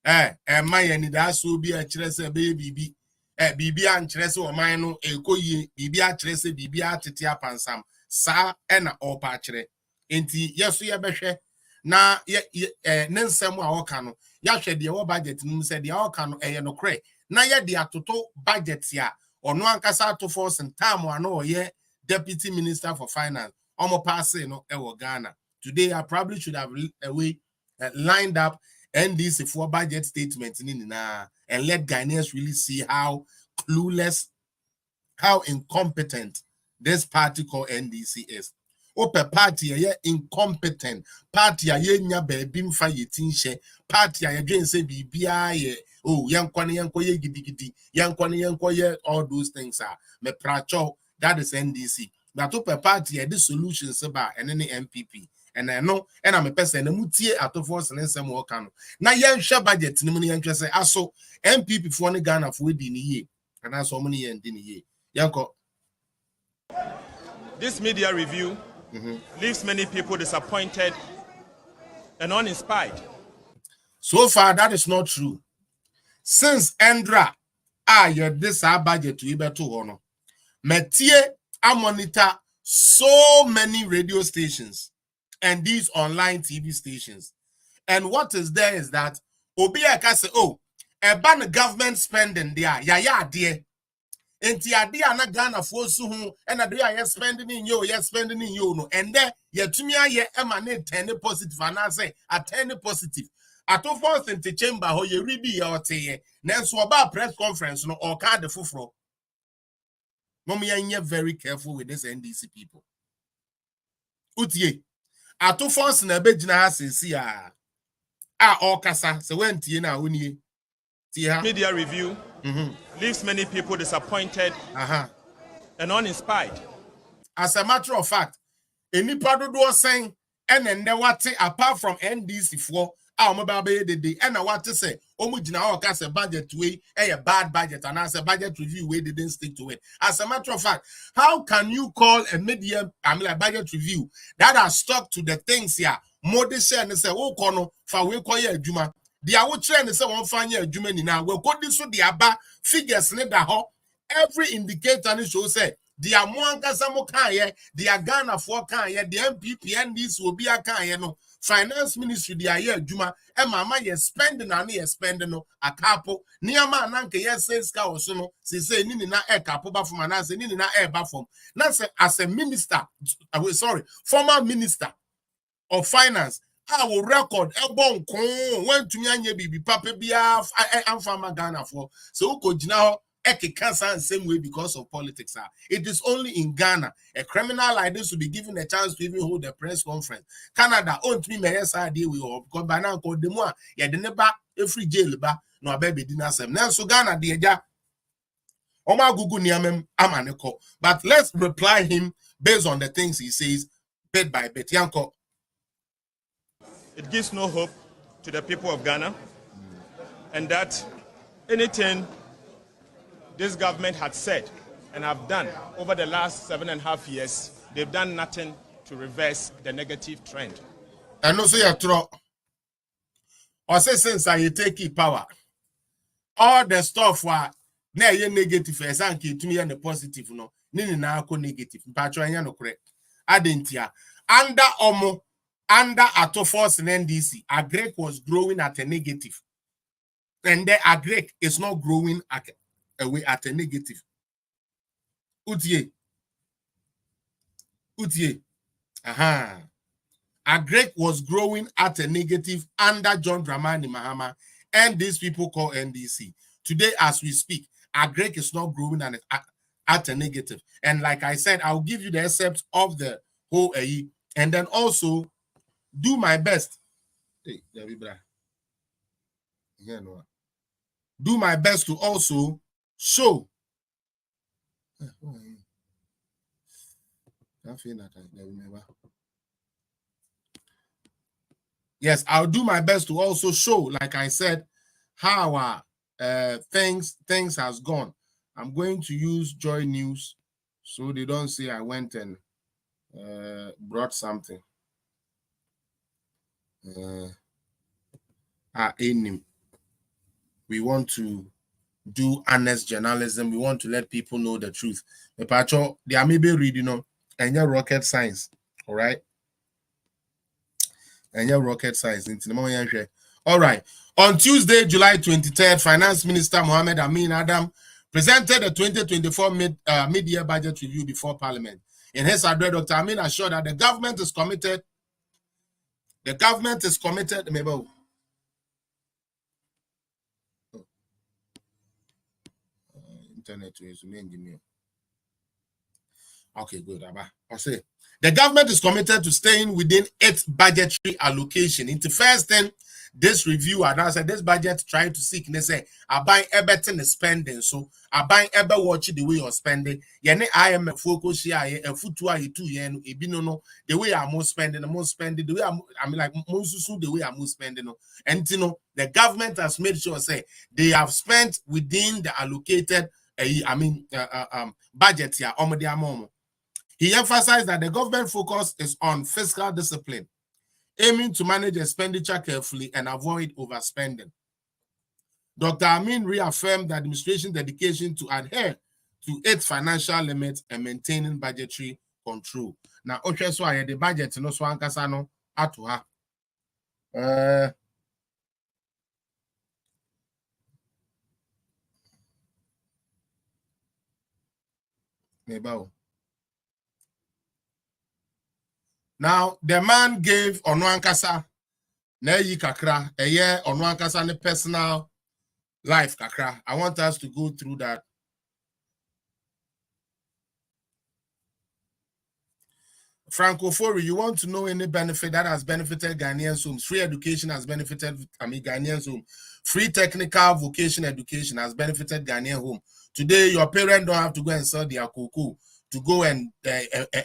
My and that's will be a chess baby, BB and chess or mine, a coye, BB a chess, BB a titia pansam, sa and a all patre. Inti, yes, we are better. Na Nensem Wakano, Yasha the old budget, said the Alcano, a no cray. Na ya the atoto budget ya, or no ankasa to force and time or no ye deputy minister for finance, Omo passe no Ghana. Today I probably should have lined up NDC for budget statement and let Ghanaians really see how clueless, how incompetent this party called NDC is. Ope party ye incompetent party ye nya baby mfa yetinhye party ye dwen se bibia ye oh yankwane yanko ye gidigidi yankwane yanko ye all those things are me pracho. That is NDC. That ope party ye the solutions ba and any MPP and I know and I'm a person na mutie atofo and nsem wo kan na yenhwe budget ni mu yenhwe se aso MPP for ne Ghana for di ni ye and aso mo ne ye ndi ni ye yanko. This media review leaves many people disappointed and uninspired. So far, that is not true. Since Endra, this budget to Ibeto Hono, Metie, I monitor so many radio stations and these online TV stations. And what is there is that Obiaka say, oh, a ban government spending there, dear. Enti ade ana Ghana for so hu and ade are spending in you, spending in you no, and there yetumi aye emanate 10 positive and I say at 10 positive. Ato force into chamber ho ye read your teye. Nanso oba press conference no or card the fufro. Mom ye very careful with this NDC people. Utie. Ato force na be gina ha sensi a okasa se wentie na woni. Media review leaves many people disappointed and uninspired. As a matter of fact, any part of was saying, and then what apart from NDC for our mobile day, and I want to say, Omujina has a budget way, a bad budget, and as a budget review, we didn't stick to it. As a matter of fact, how can you call a medium, a budget review that has stuck to the things here? More they say and say, oh, Kono, for we call you Juma. The would train and say one fine Germany now. We'll go this with the Abba figures later. Every indicator show say the Amuanga Samokaya, the Agana for Kaya, the MPP and this will be a Kaya no finance ministry the year Juma and Mama is spending and he spending no a couple near man Nanka yes says Kaosono, say Nina air couple from an answer Nina air baffum. Not as a minister, former minister of finance. I will record a bon when to me baby papa bia and farmer Ghana for so could now eke cancer same way because of politics. It is only in Ghana a criminal like this will be given a chance to even hold a press conference. Canada owned me my idea we all because by now called them one yeah the never every jail ba no baby dinner sem now so Ghana the ja Oma Google niamem amaneko. But let's reply him based on the things he says bit by bit. Yanko. It gives no hope to the people of Ghana, and that anything this government had said and have done over the last 7.5 years, they've done nothing to reverse the negative trend. And also, you throw, or say since I take power, all the stuff were negative, and to me and the positive, no, nini na ako negative. Mpacho no correct. Adentia under Ato Force and NDC, Agrek was growing at a negative. And the Agrek is not growing at a negative. Utie. Agrek was growing at a negative under John Dramani Mahama, and these people call NDC. Today, as we speak, Agrek is not growing at a negative. And like I said, I'll give you the excerpt of the whole AE, and then also do my best. Hey, do my best to also show. Yes, I'll do my best to also show, like I said, how things has gone. I'm going to use Joy News so they don't say I went and brought something. We want to do honest journalism. We want to let people know the truth. The patcho, they are maybe reading, and your rocket science, all right? And your rocket science. All right. On Tuesday, July 23rd, Finance Minister Mohamed Amin Adam presented the 2024 mid-year budget review before Parliament. In his address, Dr. Amin assured that the government is committed. The government is committed. internet is main. Okay, good. I say the government is committed to staying within its budgetary allocation. Into first thing, this review and I said this budget trying to seek. They say I buy everything is spending, so I buy ever watch the way you're spending. Yene IMF focus here, a foot 2 yen, no, the way I'm more spending, the way I mean like most the way I'm more spending. And you know, the government has made sure say they have spent within the allocated budget here. He emphasized that the government focus is on fiscal discipline, aiming to manage expenditure carefully and avoid overspending. Dr. Amin reaffirmed the administration's dedication to adhere to its financial limits and maintaining budgetary control. Now, okay, so I had the budget, no so ankasano atuha. Now, the man gave Onwankasa Neyi Kakra a year Onwankasa ne personal life Kakra. I want us to go through that. Franco Fori, you want to know any benefit that has benefited Ghanaians' homes? Free education has benefited Ghanaians' home. Free technical vocation education has benefited Ghanaian home. Today, your parents don't have to go and sell their cocoa to go and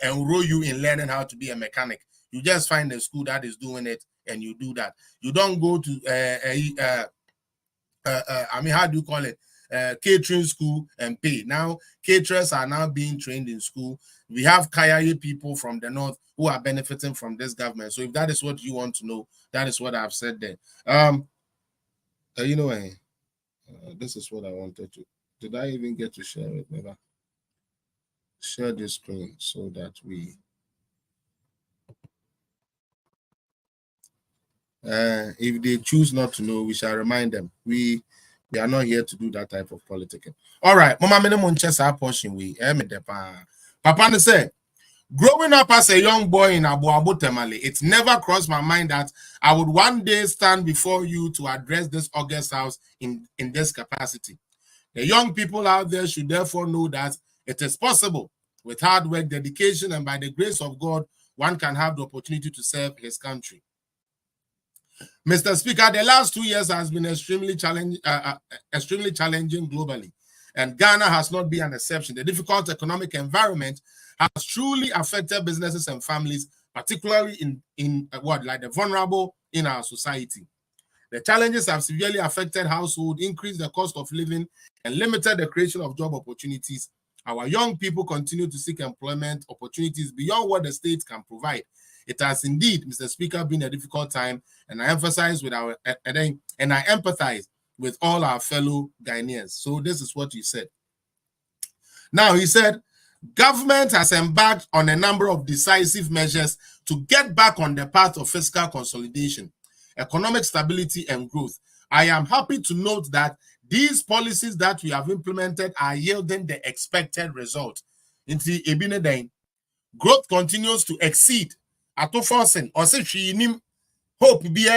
enroll you in learning how to be a mechanic. You just find a school that is doing it and you do that. You don't go to, how do you call it? Catering school and pay. Now, caterers are now being trained in school. We have Kaya people from the north who are benefiting from this government. So if that is what you want to know, that is what I've said there. This is what I wanted to. Did I even get to share it? Never. Share this screen so that we if they choose not to know, we shall remind them. We are not here to do that type of politicking. All right, Mama minimum chess our portion we Papa say, growing up as a young boy in Abu Temale, it never crossed my mind that I would one day stand before you to address this august house in this capacity. The young people out there should therefore know that it is possible. With hard work, dedication, and by the grace of God, one can have the opportunity to serve his country. Mr. Speaker, the last 2 years has been extremely challenging globally, and Ghana has not been an exception. The difficult economic environment has truly affected businesses and families, particularly in the vulnerable in our society. The challenges have severely affected households, increased the cost of living, and limited the creation of job opportunities. Our young people continue to seek employment opportunities beyond what the state can provide. It has indeed, Mr. Speaker, been a difficult time, and I empathize with all our fellow Ghanaians. So this is what he said. Now he said, government has embarked on a number of decisive measures to get back on the path of fiscal consolidation, economic stability, and growth. I am happy to note that these policies that we have implemented are yielding the expected result. Growth continues to exceed. Hope be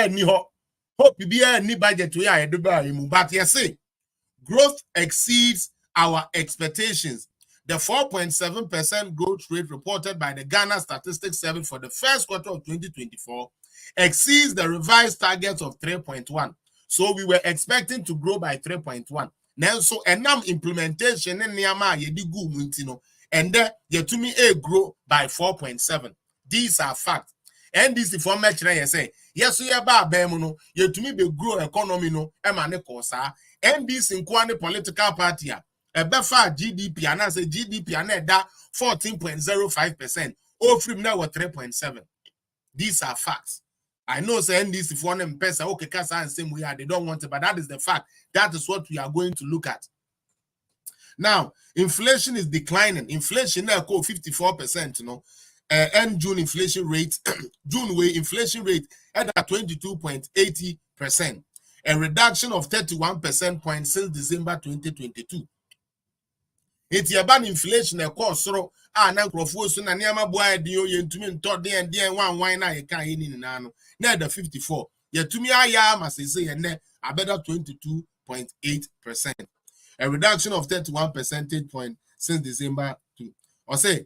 any budget we are but yes, growth exceeds our expectations. The 4.7% growth rate reported by the Ghana Statistics Service for the first quarter of 2024 exceeds the revised target of 3.1. So we were expecting to grow by 3.1. Now, so enam implementation and then to me a grow by 4.7. These are facts. And this is for much I say, yes, we are bemuno, yet to me be grow economy no, emane kosa, and this in political party. A befa GDP and as a GDP and that 14.05%. All from now 3.7. These are facts. I know saying this if one person okay, because and same way they don't want it, but that is the fact. That is what we are going to look at. Now, inflation is declining. Inflation now go 54%, you know. And June inflation rate, inflation rate at 22.80%, a reduction of 31% points since December 2022. It's about inflation, of course, so na nkrofo na niama boy dio yentumi ntode and den wan na ye kan ni nanu na the 54 yetumi aya ma say ye ne abeda 22.8%. a reduction of 31 percentage point since December to, or say,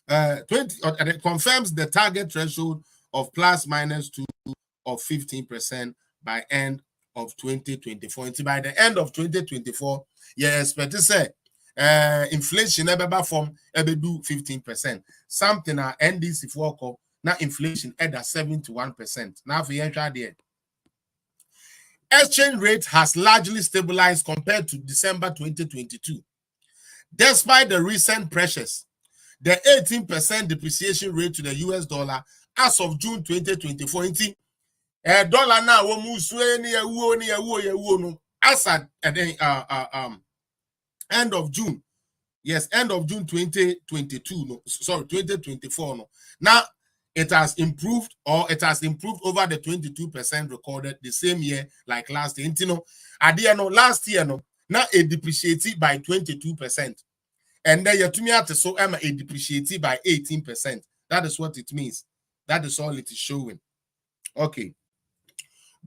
20 confirms the target threshold of plus minus 2 of 15% by end of 2024. And by the end of 2024, you expect to say inflation ever from ever do 15%. Something at NDC for now inflation at 71%. Now for you there. Exchange rate has largely stabilized compared to December 2022. Despite the recent pressures, the 18% depreciation rate to the US dollar as of June 2024, dollar now as at end of June. Yes, end of June 2022. No, sorry, 2024. No. Now it has improved, or it has improved over the 22% recorded the same year like last year. You know, last year, no, now it depreciated by 22%. And then you to so it depreciated by 18%. That is what it means. That is all it is showing. Okay.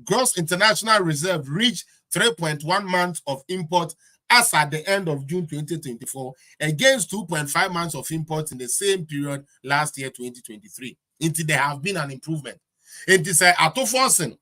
Gross international reserve reached 3.1 months of import as at the end of June 2024, against 2.5 months of imports in the same period last year, 2023. Until there have been an improvement. It is a forcing.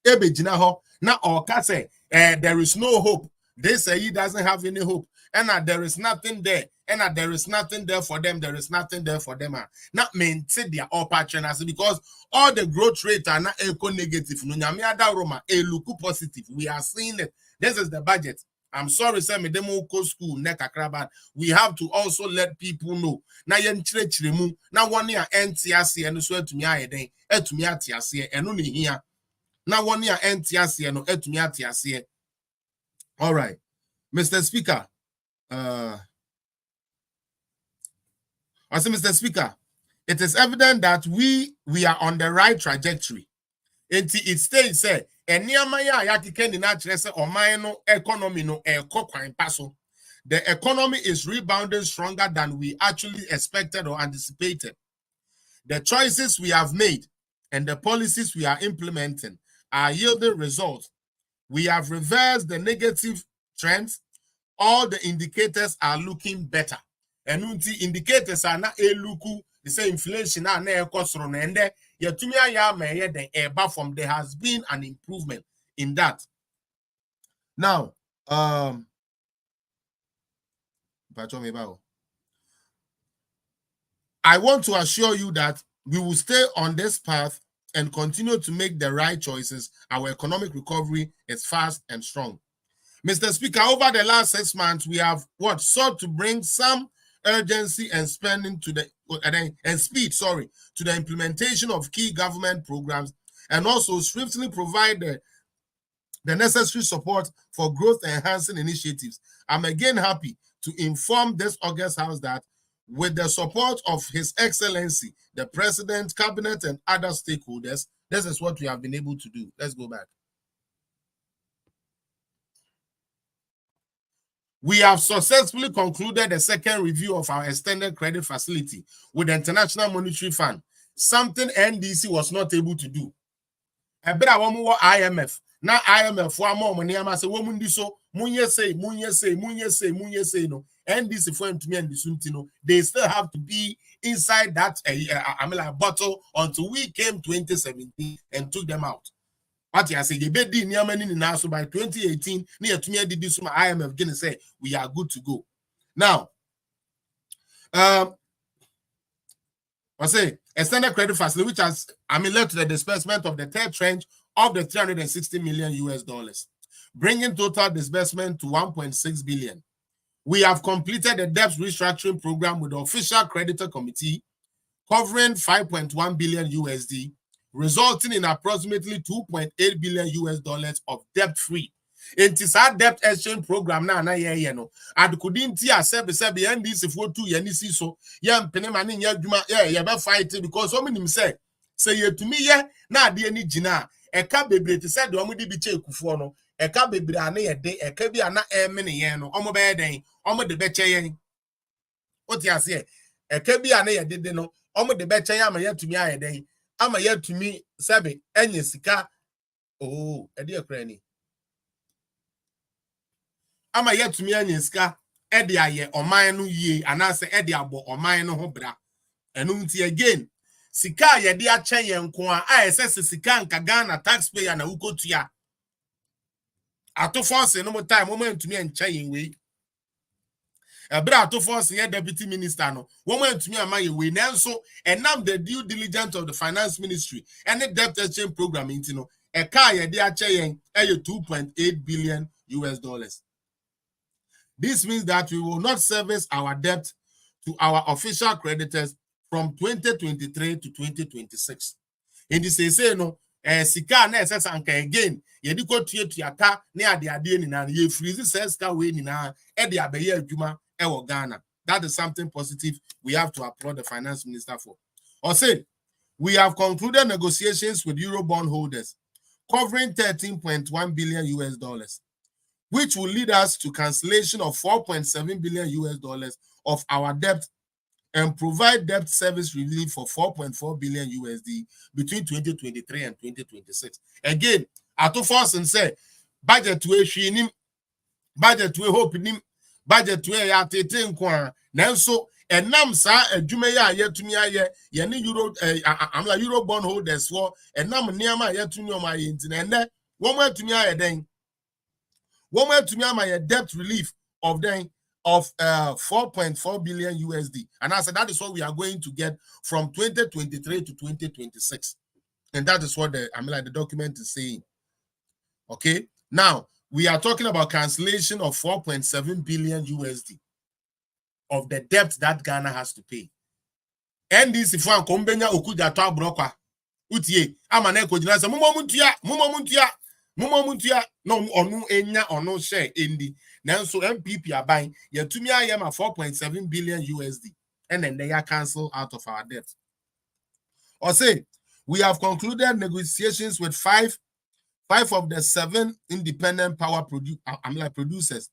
Now, or say there is no hope. They say he doesn't have any hope. And there is nothing there. And there is nothing there for them. There is nothing there for them. Not maintain their opportunities because all the growth rates are not eco-negative. Look positive. We are seeing it. This is the budget. I'm sorry, sir, me demo school we have to also let people know. Now now 1 year NTSC and so to me etumiatiase and only here. Now 1 year NTSC no etumiatiase. All right, Mr. Speaker. I say, Mr. Speaker, it is evident that we are on the right trajectory. It states say the economy is rebounding stronger than we actually expected or anticipated. The choices we have made and the policies we are implementing are yielding results. We have reversed the negative trends. All the indicators are looking better. And the indicators are not a look. They say inflation are not and there has been an improvement in that. Now, I want to assure you that we will stay on this path and continue to make the right choices. Our economic recovery is fast and strong. Mr. Speaker, over the last 6 months, we have sought to bring some urgency and spending to the speed to the implementation of key government programs, and also swiftly provide the necessary support for growth enhancing initiatives. I'm again happy to inform this August House that with the support of His Excellency, the President, Cabinet, and other stakeholders, this is what we have been able to do. Let's go back. We have successfully concluded the second review of our extended credit facility with the International Monetary Fund, something NDC was not able to do. A bit of IMF. Now IMF for more money. I say woman so munye say no. NDC for him to me and the they still have to be inside that bottle until we came 2017 and took them out. But I say you be now, so by 2018, near to me did this IMF gonna say we are good to go. Now, I say extended credit facility, which has led to the disbursement of the third tranche of the $360 million US, bringing total disbursement to 1.6 billion. We have completed the debt restructuring program with the official creditor committee, covering 5.1 billion USD, resulting in approximately 2.8 billion US of debt-free. It is our debt exchange program now. And couldn't see sebi NDC for 2 years. So young Penemani fight because so many say to me, na de ni jina. E ka bebre te said the omudi bi che kufuo no. E ka bebre ana ye de e ka bi ana mene yen no. Omo be den. Omo de be che yen. What you say? E ka bi ana ye de no. Omo de be che yen ama ye to me aye den. Ama ye to me sabi enye sika. Oh, e de ekra ni. ama yetumi anya sika e de aye oman no yie anase e de abo oman no ho bra enum ti again sika ye de achen ye nko a ese sika nka Ghana taxpayer na ukotua ato force no mo time mo antumi enche yen we ebra ato force ye deputy minister no wo mo antumi ama ye we nanso enam the due diligence of the finance ministry and the debt exchange program into no e ka ye de ache yen e 2.8 billion US dollars. This means that we will not service our debt to our official creditors from 2023 to 2026. In the say no, sika na sanka again, ye di ko tuaka na ade ni na ye freeze sika we ni na e de abeye adwuma e wo Ghana. That is something positive we have to applaud the finance minister for. Or say, we have concluded negotiations with Euro bond holders covering 13.1 billion US dollars. Which will lead us to cancellation of 4.7 billion US dollars of our debt and provide debt service relief for 4.4 billion USD between 2023 and 2026. Again, ato force and say budget we hwinim, budget we hope nim, budget we ya tete nkwa nanso enam sa adwuma ya yetumi aye ye ne euro amla euro bond holders for enam niam yetumi o ma ye ntina ene wo mo atumi aye den woman to me my debt relief of 4.4 billion USD. And I said that is what we are going to get from 2023 to 2026. And that is what the document is saying. Okay. Now we are talking about cancellation of 4.7 billion USD of the debt that Ghana has to pay. And this if one kombenya okuja to abrokwa utie amane ko jina se mumomuntia no onu enya onu share endi nanso MPP aban yetumi ayema 4.7 billion USD and then they are cancelled out of our debt. Or say we have concluded negotiations with five of the 7 independent power producers,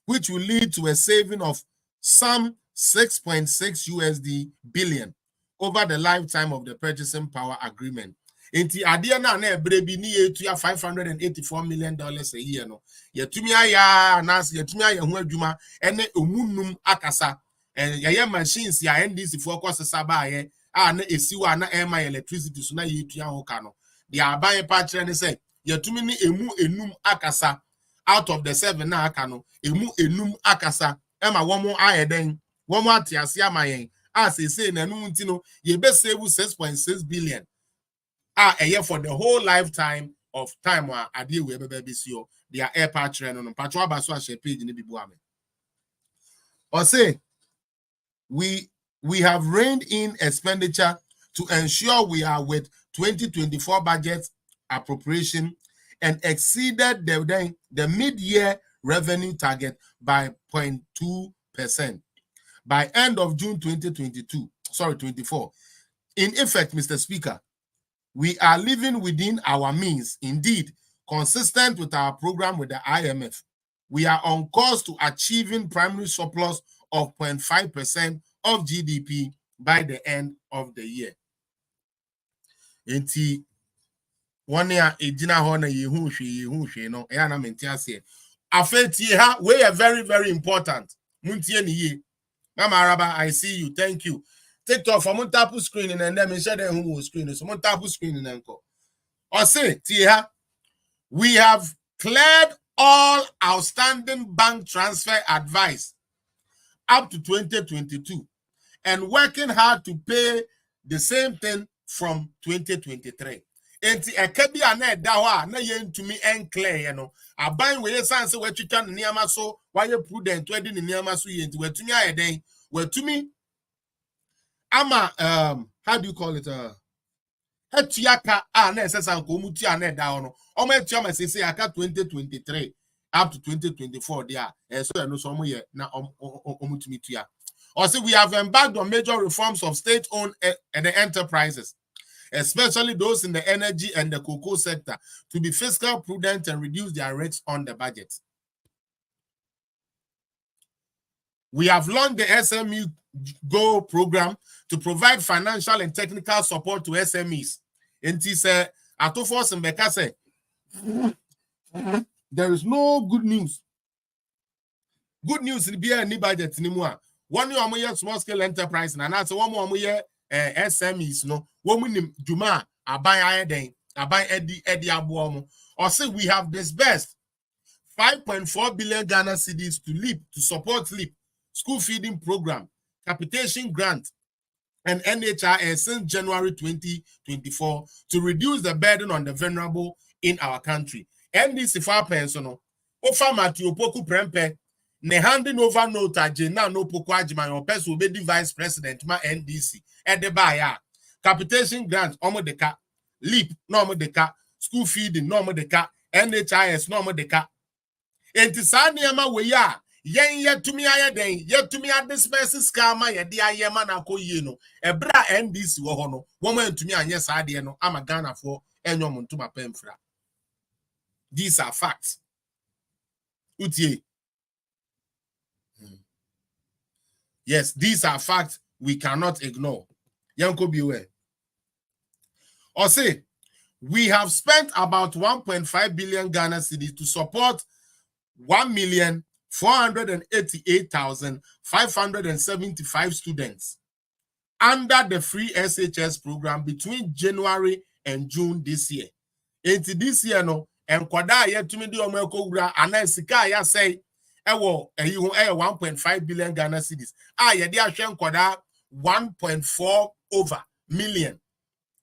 which will lead to a saving of some 6.6 USD billion over the lifetime of the purchasing power agreement. Inti adia na ebrebi ni etua $584 million a year no yetumi aya nas yetumi aya ho adwuma ene omunum akasa ye machines ya NDC for kwasesa ba ye a na esiwa na ema electricity so na yetua ho ka no the aban pa kire ne say yetumi ni emu enum akasa out of the 7 na aka no emu enum akasa ema womo ayeden womo atiase amayen a say na nu nti no ye be save 6.6 billion a year for the whole lifetime of time wa ade we bebe sio their air patch no patro abaso a share page ni bibu ame. Or say we have reined in expenditure to ensure we are with 2024 budget appropriation and exceeded the mid-year revenue target by 0.2% by end of June 24. In effect, Mr. Speaker, we are living within our means. Indeed, consistent with our program with the IMF, we are on course to achieving primary surplus of 0.5% of GDP by the end of the year. Enti one year ejina ho na yehu hwe no e na menti ase. Afeti ha we are very very important. Muntie ni ye. Mama Araba, I see you. Thank you. TikTok for tapu screen and then share the who screen. So tapu screen and enko. Or say, Tia, we have cleared all outstanding bank transfer advice up to 2022 and working hard to pay the same thing from 2023. Enti ekebi ana dawa na yentumi enclear ye no aban we sanse watwitwa ne niama so waye prudent wadi ne niama so yenti watumi ayeden watumi ama how do you call it etiaka na esesa nko mutu ana da no omo etiama sese aka 2023 up to 2024 there so no so ye na omutumi tua. Also we have embarked on major reforms of state-owned and enterprises, especially those in the energy and the cocoa sector, to be fiscal prudent and reduce their rates on the budget. We have launched the SME Go program to provide financial and technical support to SMEs. And he said, Atofos and Beka say, there is no good news Good news in be any budget anymore. One year I'm small scale enterprise, and that's one more year SMEs. No, woman Juma, I buy iodine, I buy Eddie Abuomo. Or say we have disbursed 5.4 billion Ghana cedis to LEAP to support LEAP school feeding program, capitation grant, and NHIS since January 2024 to reduce the burden on the vulnerable in our country. NDC 5 pension. Ofa Matthew Poku Prempe. Ne handing over note na no poku ajima your person will be the vice president ma NDC at the buyer capitation grant omo deka LEAP no omo deka school feeding no omo deka NHIS no omo deka enti sa niema we ya yen yetumi ayeden yetumi adispense scama ye de ayema na akoyie no ebra NDC wo ho no wo ma ntumi anye sa de no ama Ghana for enyom ntuma pemfra. These are facts. Utie. Yes, these are facts we cannot ignore. Yanko beware. Or say, we have spent about 1.5 billion Ghana cedis to support 1,488,575 students under the free SHS program between January and June this year. Into this year, no, and kwada yet to me the omeko anasika ya say. 1.5 billion Ghana cedis. Ye dia hwe kwada 1.4 over million.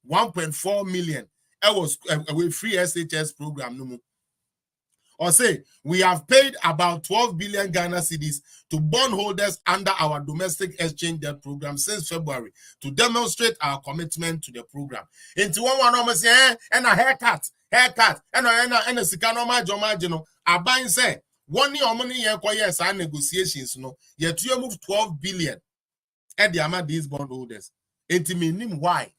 1.4 million. Was a free SHS program no more. Or say we have paid about 12 billion Ghana cedis to bondholders under our domestic exchange debt program since February to demonstrate our commitment to the program. Into one almost and a haircut, and a sikanoma jomajino. Abain say 1 year money years our negotiations no yet you move 12 billion at the amount these bondholders. It meaning why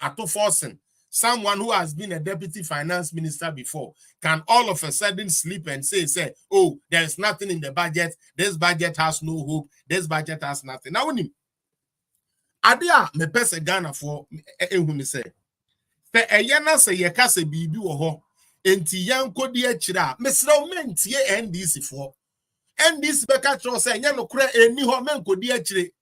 ato forcing someone who has been a deputy finance minister before can all of a sudden sleep and say, oh, there is nothing in the budget. This budget has no hope. This budget has nothing. Now, when Adia me pese Ghana for ehunu say, the eyana say ye ka se bibi wo ho enti yanko de akira mesra o mentie NDC for NDC beka tro say nya no kura eni ho menko de akire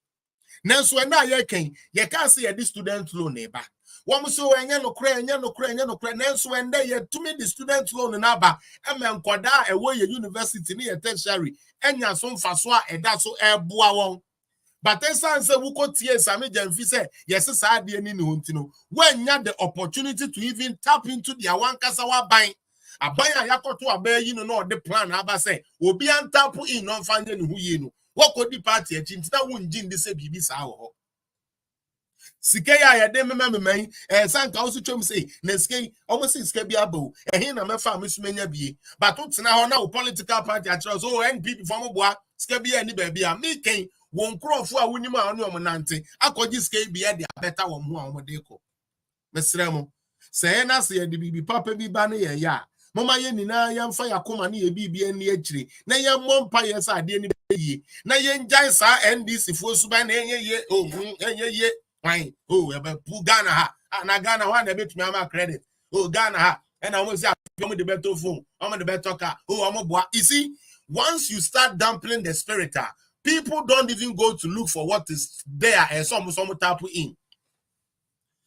nanso na ye kan ye ka say ye student loan e ba wom so enya no kura nanso ende ye tumi the student loan na ba emenkoda ewo ye university ni ye tertiary enya so mfaso a eda so eboa won. But then say we could tie Sami Jamfi say yes sa de ni huntino when you had the opportunity to even tap into their one kasawa buying a buyer yakoto abe you know the plan aba say obi an tap in no fanye ni hu ye no what could the party chintina wunjin de say bibi sa ho Sikeya ya de mememem sanka also chom say na sike almost sike bia bo ehin na mefa mesumenya bie but utina ho na political party actually so NPP for mo boa sike bia ni ba bia me ken won krofo a wonim a ono nante akogi sike bia de abeta wo ho a wo de ko mesremo say na se de bibi papa bi ba na ye ya mama ye nina ya mfa yakoma na ye bibi ani akire na ye mompa ye sa de ni yi na ye njai sa NDC fo suba na ye enye fine. Oh, pu Ghana ha. Na Ghana one a bit me ama credit. Oh, Ghana ha. And I almost say I'm the better phone. I'm the better car. Oh, I'm a boy. You see, once you start dumping the spirit, people don't even go to look for what is there and some tap in.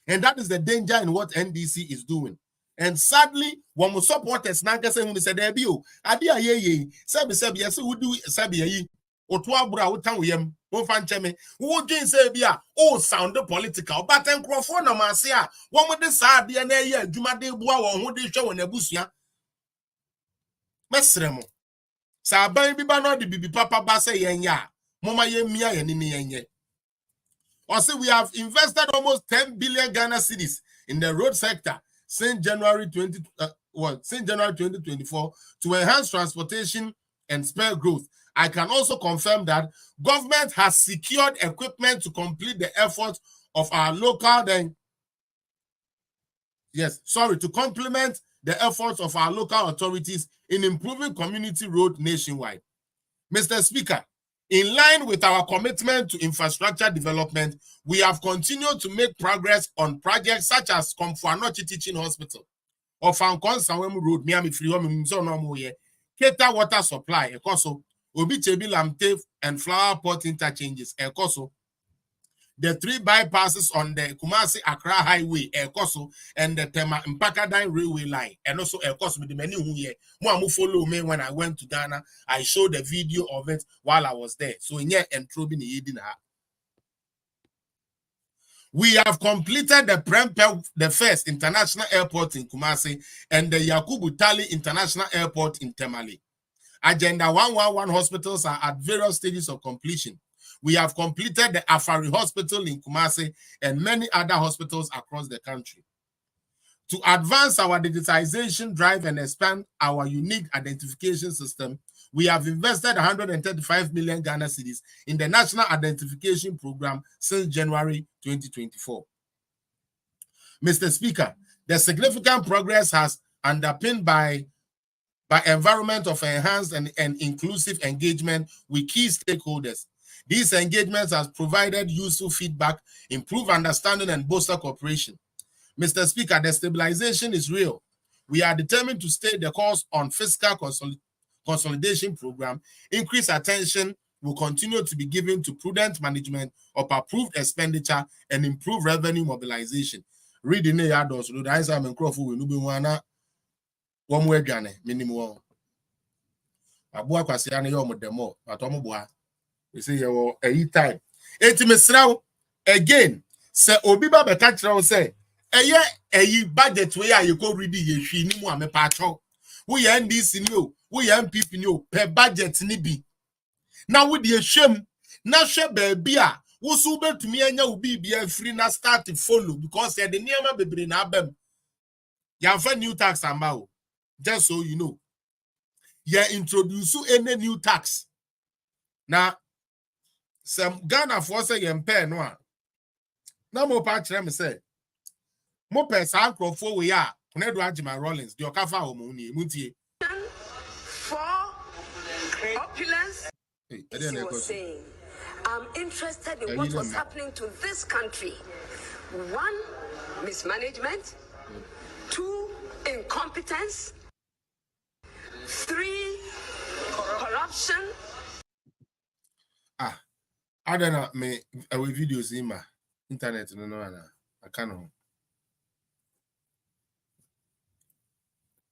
And that is the danger in what NDC is doing. And sadly, when we supporters Nanka say when we said debut, Adia ye, Sabi yes, we do Sabi ye, or Twabra, what time we am. Who can say bia oh sound political but en crofo na mase a wo mo de sa de na ye adwuma de bua wo ho de hwe won abusua mesremo sa ban bi ba no de bibi papa ba say yen ya moma ye mia ye ni yen or say we have invested almost 10 billion Ghana cedis in the road sector since January 2024 to enhance transportation and spur growth. I can also confirm that government has secured equipment to complete the efforts of our local to complement the efforts of our local authorities in improving community road nationwide. Mr. Speaker, in line with our commitment to infrastructure development, we have continued to make progress on projects such as Komfuanochi Teaching Hospital, Ofankon Sawemu Road, Miami Free Home, Keta Water Supply, Ekoso, Obi Chebi Lamte and Flower Pot interchanges, Ekoso. The 3 bypasses on the Kumasi Accra Highway, Ekoso, and the Tema Mpakadine Railway line, and also Ekoso with the many who here. Mo follow me when I went to Ghana. I showed the video of it while I was there. So in here and Trobin Yedina. We have completed the first international airport in Kumasi and the Yakubu Tali International Airport in Temale. Agenda 111 hospitals are at various stages of completion. We have completed the Afari Hospital in Kumasi and many other hospitals across the country. To advance our digitization drive and expand our unique identification system, we have invested 135 million Ghana cedis in the National Identification Program since January 2024. Mr. Speaker, the significant progress has underpinned by environment of enhanced and inclusive engagement with key stakeholders. These engagements have provided useful feedback, improved understanding, and bolster cooperation. Mr. Speaker, the stabilization is real. We are determined to stay the course on fiscal consolidation program. Increased attention will continue to be given to prudent management of approved expenditure and improve revenue mobilization. Reading the add-ons, the answer I'm Crawford will be one way Ghana minimum. Abua Kwasiana Yom demo, but Omobua. We say a time. Etimisrao again. Say Obiba Betachra say, a budget where you go ready ye she ni mo ame patcho. We end this in you, we end people you per budget ni bi. Now with the shame, na she baby a wo so betumi anya obi bia free na start to follow because the niama bebre na abem. Yamfa new tax amount. Just so you know. You introduce any new tax. Now, some Ghana for say yempe no. Now mo pa kire me say. Mo pe san crofo we ya. Kunedu Ajima Rollins. Di okafa omo ni mutie. For opulence. He was saying, I'm interested in what was happening to this country. 1, mismanagement. 2, incompetence. 3, corruption. I don't know, me with videos in my internet. No, I can't.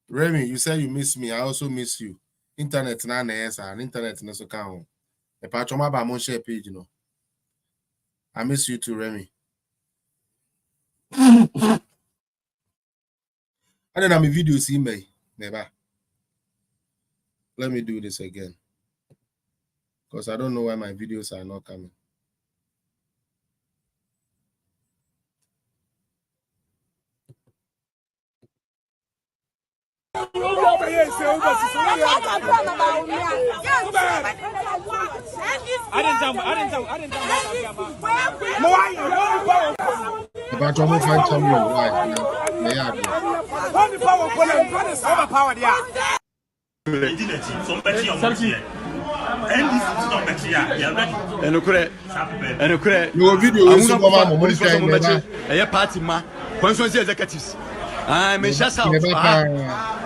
Remy, you said you miss me. I also miss you. Internet na and internet na so count. The patron ba mon share page, you know. I miss you too, Remy. I don't know my videos in me. Never. Let me do this again. Because I don't know why my videos are not coming. About to find someone why no video party ma constituency executives. Me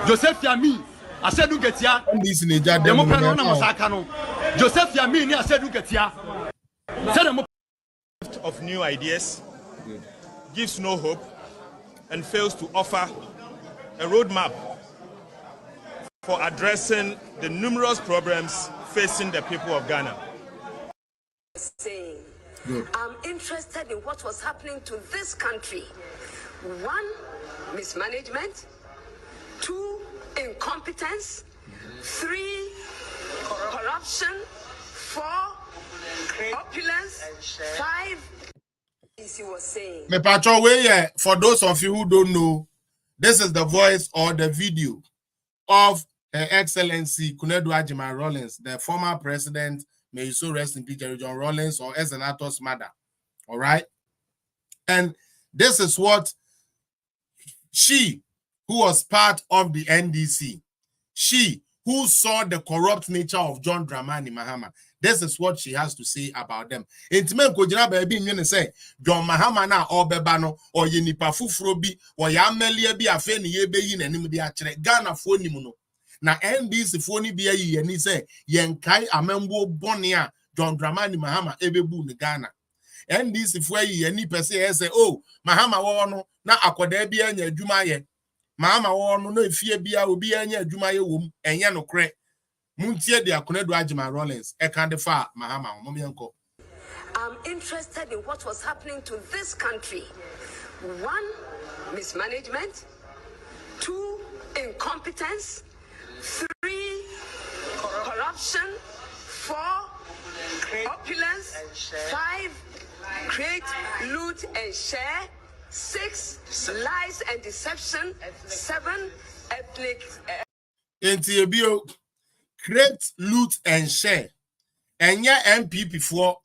Joseph Yami I said do get ya Joseph Yami I said do get ya of new ideas gives no hope and fails to offer a roadmap for addressing the numerous problems facing the people of Ghana. Saying, I'm interested in what was happening to this country. 1, mismanagement. 2, incompetence. 3, corruption. 4, opulence. 5, he was saying. Me patron way for those of you who don't know, this is the voice or the video of Her Excellency Kunedu Ajima Rollins, the former president, may you so rest in peace, Jerry John Rollins, or Ezenator's mother. All right? And this is what she, who was part of the NDC, she who saw the corrupt nature of John Dramani Mahama, this is what she has to say about them. Intimate Kojina baby you say John Mahama na or bebano or yenipa fufrobi or yamelia bi afeni yebe yin enim di achere Ghana fo nimu no. na NDC fo ni bia yi ni say yenkai amembo bonia John Dramani Mahama ebebu ni Ghana NDC fo yi ni pese say oh Mahama wo no na akoda bia nya adwuma ye Mahama wo no na efie bia obi anya adwuma ye wom enye no kre muntie de akonedo agima Rollins e kan de fa Mahama mo menko. I'm interested in what was happening to this country. 1, mismanagement. 2, incompetence. 3, corruption. 4, opulence. 5, create, loot, and share. 6, lies and deception. 7, ethnic. Entiebio, create, loot, and share. And ya MPP for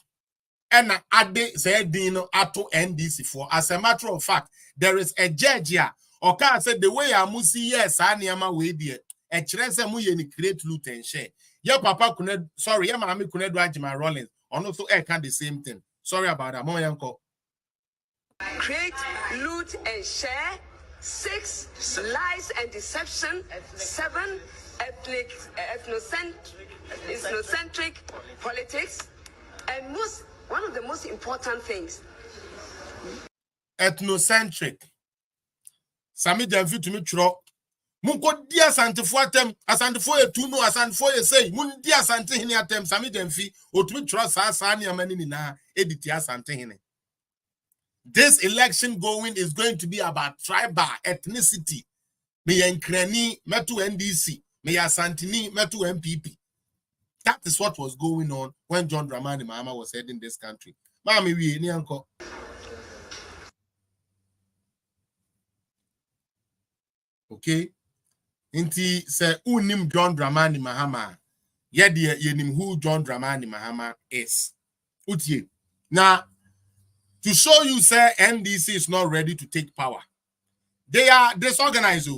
and ade say dino ato NDC for. As a matter of fact, there is a judge here. Oka said the way I must see yes, Aniama way there. A chrese mu ye ni create, loot, and share. Your papa couldn't sorry, your mommy couldn't do Jima Rollins. On also can the same thing. Sorry about that. More uncle. Create, loot, and share. 6, lies and deception. 7, ethnocentric politics. And one of the most important things. Ethnocentric. Sami Demfi to me tro. Munko dia santifo atem, asantefo etuno, asantefo say, mun dia sante hini atem, Sami Demfi, otumi tro sa ni amani ni na editi asante hini. This election going is going to be about tribal ethnicity. Me yankrani metu NDC, me yasantini metu MPP. That is what was going on when John Dramani Mahama was heading this country. Mami we ni anko. Okay. Inti se unim John Dramani Mahama. Yedi yenim who John Dramani Mahama is. Utie. Now, to show you, sir, NDC is not ready to take power. They are disorganized.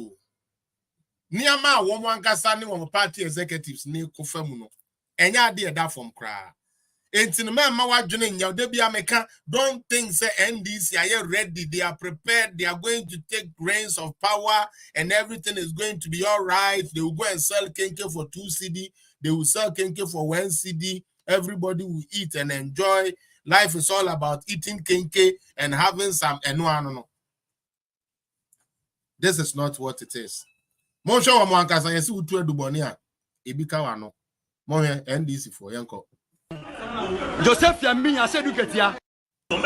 Niyama womankasa ni womo party executives ni kofemuno. Enya de da from kra. Enti no ma wadwene nya de bia meka don't think say NDC are ready, they are prepared, they are going to take reins of power and everything is going to be all right. They will go and sell kenke for 2 cedi, they will sell kenke for 1 cedi. Everybody will eat and enjoy. Life is all about eating kenke and having some no. This is not what it is. Monsho wa mwankasa yesi utu edubonia ebika wano. Mohe NDC for yanko. Joseph Yami a said Duketia. And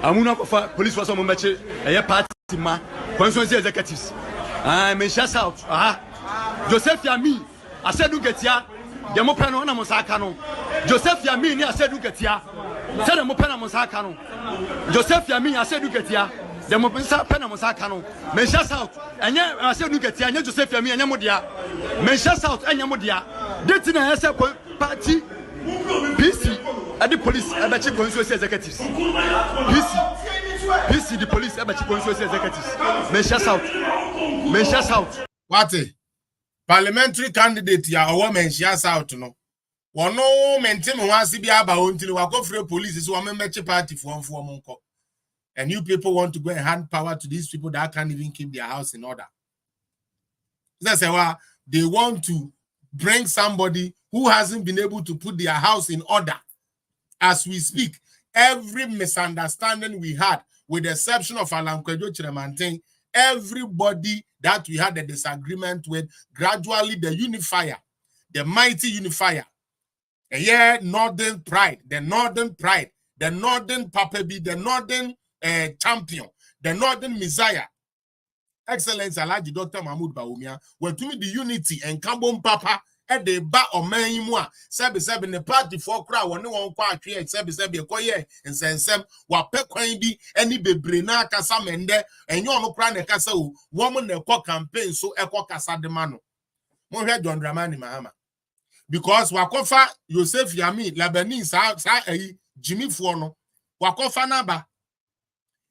Amuna police was on Machi, a party ma, consultancy executives. I may shut out. Joseph Yami, I said Duketia, Demopano Mosacano. Joseph Yami, I said Duketia, said Mopana Mosacano. Joseph Yami, I said Duketia. The Mopinsa Penamosacano, Mesha South, and I said, look at Yanya Joseph Yami and Yamodia, Mesha South and Yamodia, Detina as a party, PC, at the police, Abachi Consul executives. PC, the police, Abachi Consul executives. Mesha South. What a parliamentary candidate, ya a woman, Mesha South, no. One no maintain one CBA about until we go for police is one member party for 4 months. And you people want to go and hand power to these people that can't even keep their house in order. That's why they want to bring somebody who hasn't been able to put their house in order. As we speak, every misunderstanding we had, with the exception of Alan Kwejo Chiremanteng, everybody that we had a disagreement with, gradually the unifier, the mighty unifier, Northern Pride, the Northern Papabi, the Northern champion, the Northern Messiah, Excellence Alaji Dr. Mahmoud BAWUMIA, were to me the unity and Kambon Papa at the back of Mayimwa, Sabi the party for crowd, one quite create Sabi Koye and Sensem, while Pequainbi, any Bebrina Casamende, and you no crying a castle, woman the cock campaign so echo Casa de Mano. More John Dramani Mahama. Because Wakofa, Joseph Yami, Lebanese, Jimmy Fuono, Wakofa Naba.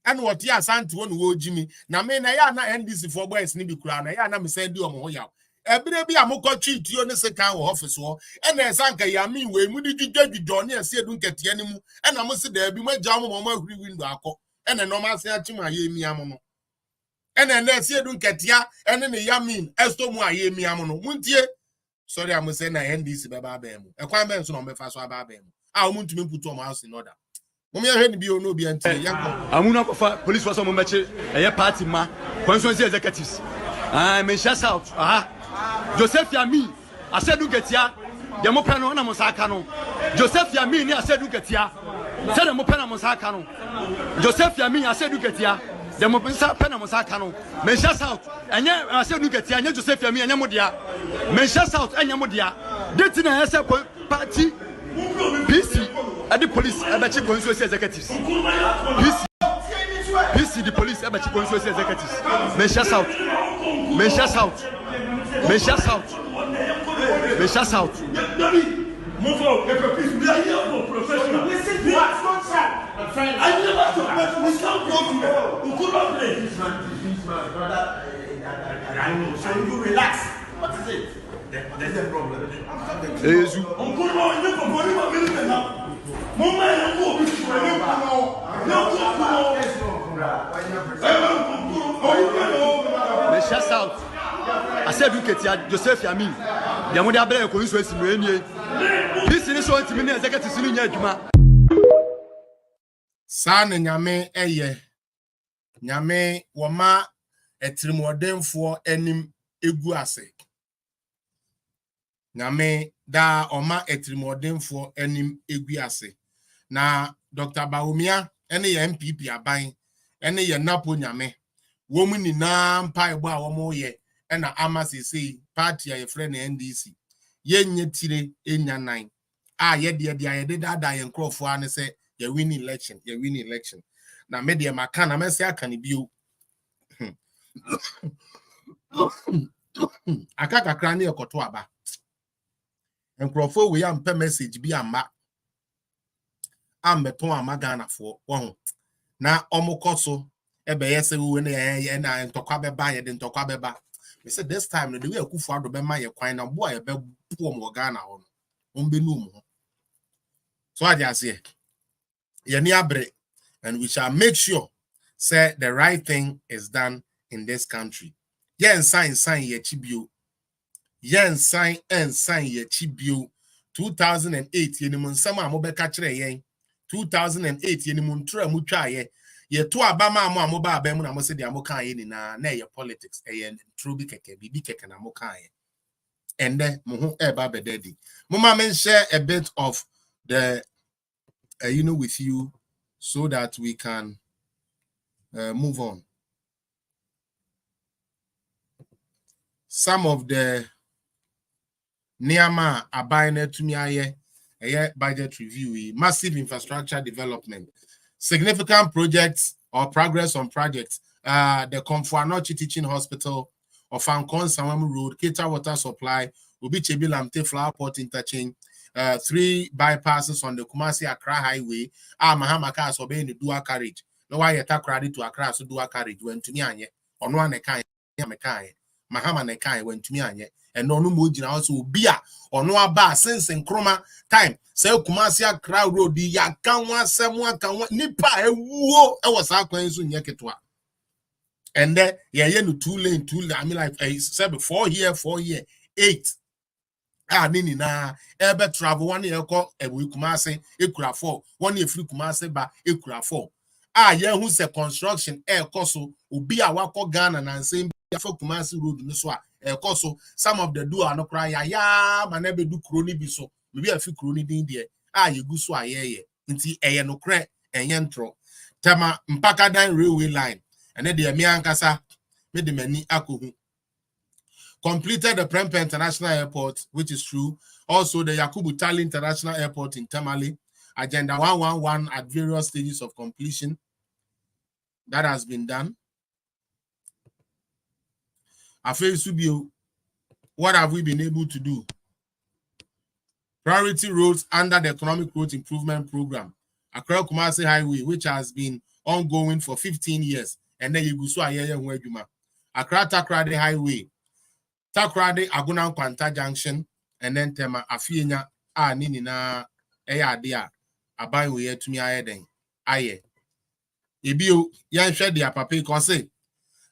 And what ya sant one wo Jimmy na me na ya na NDC for boys ni bi kura na ya na me send you omo ya ebire bi amoko treat you ne second office wo e na sanka ya mi we mu di dwudwo ne ase edu nketia ni mu e na mo se da bi ma ja mo ahuri window akọ e na normal se achima ya emi amo no and then see dun ketia and then yamin esto mu aye mi amono muntie sorry I'm saying na NDC baba bemu e kwan ben so no me fa so aba bemu a omuntumi putu o house in order momia hwe bi o no bi antie yanko amuna kofa police force mo meche eye party ma constituency executives me shout out Joseph Yami asedu ketia de mo pɛ no na mo saka no Joseph Yami ni asedu ketia se de mo pɛ na mo saka no Joseph Yami asedu ketia de mo pɛ na mo saka no me shout out enye asedu ketia enye Joseph Yami enye mo dia me shout out enye mo dia date na ese party PC at the police abachi constituency executives PC the police abachi constituency executives me shout out me shout out me shout out me shout out Move on, please. We are here for professional. Listen to us, contract. I never talk. We can't go to. We could not play. This man, brother. I know. So you relax. What is it? There's a problem. Jesus. On could not even for money. What will you now? Mama, you go. Me shout out. I said you get Joseph Yami. Yamudi abere ko nso esi menie. This is so intimi na executive sinu nya adwuma. Sa na nyame eye. Nyame woma etirimodenfo anim egu ase. Nyame da oma etirimodenfo anim egu ase. Na Dr. BAWUMIA ene ye MPP aban ene ye napo nyame. Wo mu ni na mpa egbo a wo mo ye ena amasisi party a ye friend NDC. Yenye tire enya nine ye de dada ye nkrofo ane se ye win election na me de maka na me se aka ne bio aka kakra ne ekoto aba nkrofo we am pe message bi amma ambeton amagana fo wo na omokoso ebe yese we na ntokwa beba ye de ntokwa beba. We said this time the way Akufo Addo be ma ye kwan na bo ye be po mo Ghana ho no be no mu. So I just say ye ni abre, and we shall make sure say the right thing is done in this country. Yen sign ye chibio. Yen sign ye chibio. 2008 ye ni mun sama mo be ka kire yen. 2008 ye ni mun tra mu twa ye. Ye to abama mo ba ba mu na mo se dia mo kan ye ni na ye politics ye true bi keke bibi keke na mo kan ye and then mo ho e ba bededi mo ma men share a bit of the with you so that we can move on. Some of the Niama Abaine to me a budget review, massive infrastructure development, significant projects or progress on projects. The Komfuanochi Teaching Hospital of Fankon Sawam Road, Kita Water Supply, Ubi Chebilamte Flower Port Interchange, 3 bypasses on the Kumasi Accra Highway, Mahamaka is obeying the dual carriage. No why attack credit to Accra so dual carriage went to me on one Nekai, Mahama Nekai went to me and no Mujina also beer or no bar since in Chroma time. So Kumasi Accra Road, the Yakanwa, someone can nipa a woo, I was out going soon yaketwa. And then, no 2 lane, I mean, like I said, 4 year, 8. Nini na ebe travel 1 year call we Kumasi, Ekura 4, 1 year free Kumasi ba Ekura 4. Who say construction koso ubi a wako Ghana and same for Kumasi Road Nuswa koso some of the do are no cry manebe do crony biso maybe a few crony din there you go so inti no cre yentro tema mpaka dan railway line and then the miankasa made the many akohu. Completed the Prempeh International Airport, which is true. Also, the Yakubu Tali International Airport in Tamale. Agenda 111 at various stages of completion. That has been done. Afe Subio, what have we been able to do? Priority roads under the Economic Growth Improvement Program. Accra Kumasi Highway, which has been ongoing for 15 years. And then you go so Accra Takrade Highway. Takrade Aguna Kwanta Junction, and then Tema Afienya Nini na Eya Abai we to me aye. Ebio yan share dia papa kon say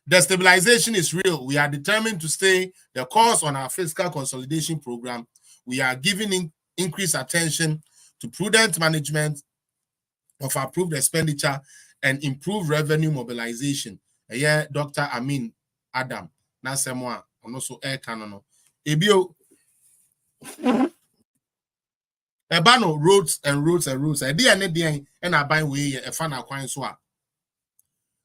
The stabilization is real. We are determined to stay the course on our fiscal consolidation program. We are giving increased attention to prudent management of approved expenditure and improved revenue mobilization. Yeah, Dr. Amin Adam. Nasemwa, and also Air Canon. Ebio Ebano roads and roads and roads. I did and I buy way a fan of coin swap.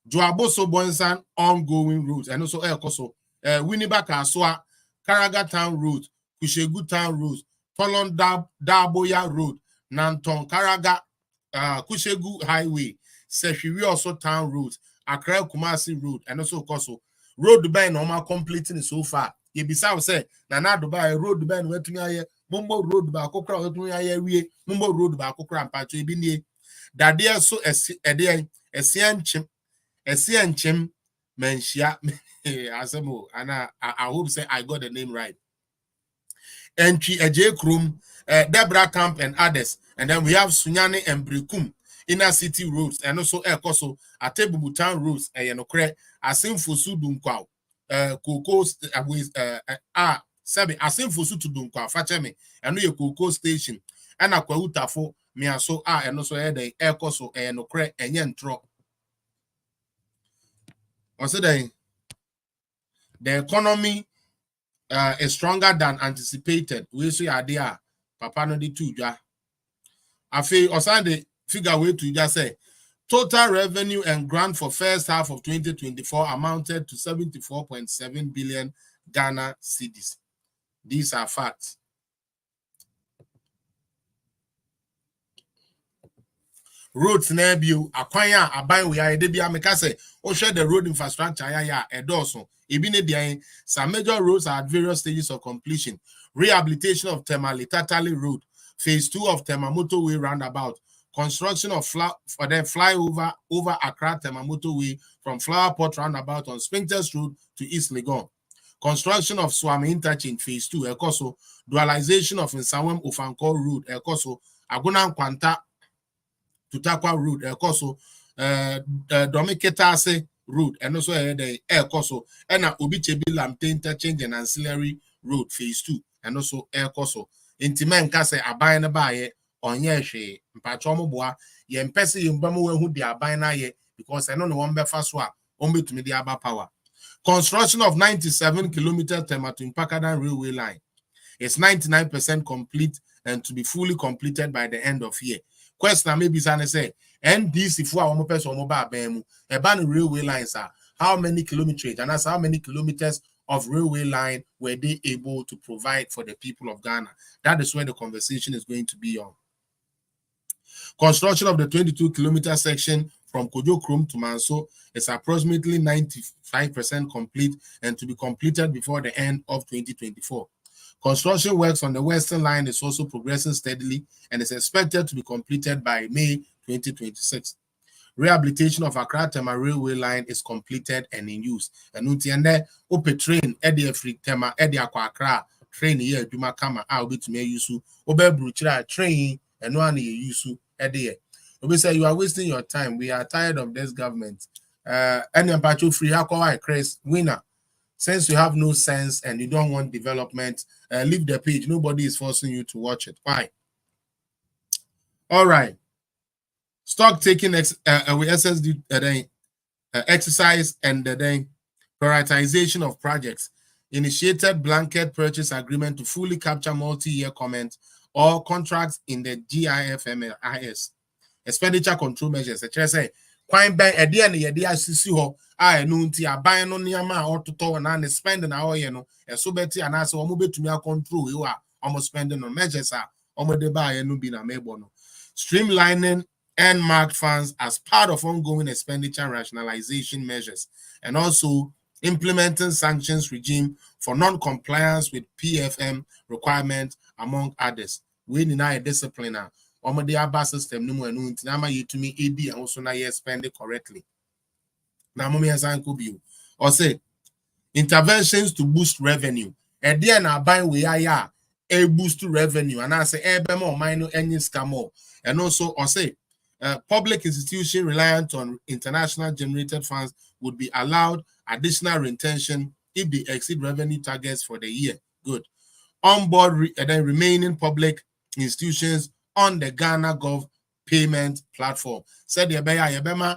Joaboso Bonsan ongoing roads and also Koso Winnibaka Aswa, Karaga Town Road, Kushegu Town Road, Tolon Daboya Road, Nanton Karaga Kushegu Highway, Seshiri also Town Road, Accra Kumasi Road, and also Koso Road Dubai normal completing so far. You be say Nana Dubai Road Dubai went to me Mumbo Road by Kokra Mumbo Road by Kokra and Pacho Bini. That they are so a Chim Menshia Asemo, and I hope say I got the name right. Entry a J. Krum, Debra Camp, and others. And then we have Sunyani and Brikum, inner city roads, and also Ekoso, Atebu town roads, and Yanokre, Asim Fosu Dunkwao, Coco with Sabi, Asim Fosu to Dunkwao, Fatemi, and your Coco station, and Aquautafo, Miaso, and also the Ekoso, and Nokre, and Yentro. Also, the economy is stronger than anticipated. We see idea, Papa no di tuja. Afi osande figure way to just say total revenue and grant for first half of 2024 amounted to 74.7 billion Ghana cedis. These are facts. Roads nebio akwanya aban we are debia meka say o share the road infrastructure ya edoso ebine dia some major roads are at various stages of completion. Rehabilitation of Temali Road, phase 2 of Temamoto Way roundabout, construction of flyover over Accra Temamoto Way from Flower Pot roundabout on Spintex Road to East Legon, construction of Swami Interchange phase 2 Ekoso, dualization of Nsawem Ofanko Road Ekoso, Aguna Kwanta to Takwa Road, Ekoso, Domiketase Road, and also the Ekoso, and Obichebi Lamte Interchange and Ancillary Road, Phase 2, and also Ekoso. Intimen Kase Abina Baye, on Yeshe, Pachomo Boa, Yempesi Yumbamu who be Abina ye, because I don't know one befaswa, only to media power. Construction of 97 kilometer Tematun Pakadan railway line. It's 99% complete and to be fully completed by the end of year. Question maybe say NDC for our person mobile bemu a railway lines are how many kilometers and that's how many kilometers of railway line were they able to provide for the people of Ghana. That is where the conversation is going to be on. Construction of the 22-kilometer section from Kojo Krum to Manso is approximately 95% complete and to be completed before the end of 2024. Construction works on the Western Line is also progressing steadily and is expected to be completed by May 2026. Rehabilitation of Accra Tema Railway Line is completed and in use. And untiende ope train edi free Tema edi akwa Accra train here Juma Kama will be to me yusu obe bruchira train and one ye yusu edi. We say you are wasting your time. We are tired of this government. Any ampacho free hakwa Chris winner. Since you have no sense and you don't want development, leave the page. Nobody is forcing you to watch it. Why? All right. Stock taking with SSD exercise and then prioritization of projects. Initiated blanket purchase agreement to fully capture multi-year comments or contracts in the GIFMIS. Expenditure control measures. Say, Quine bank at the end of the ICC. I know a buy no near my or to tow and spending our a so betty and as a mobile to me control you are almost spending on measures are almost the buy and no be a mebono. Streamlining and marked funds as part of ongoing expenditure rationalization measures and also implementing sanctions regime for non-compliance with PFM requirements among others. We deny a discipliner. The ABA system no more you to me AD and also now spend it correctly. Now, or say interventions to boost revenue. And then I buy we are a boost to revenue, and I say more minor any scam. And also, or say public institution reliant on international generated funds would be allowed additional retention if they exceed revenue targets for the year. Good. Onboard the remaining public institutions on the Ghana Gov payment platform. Said Yebema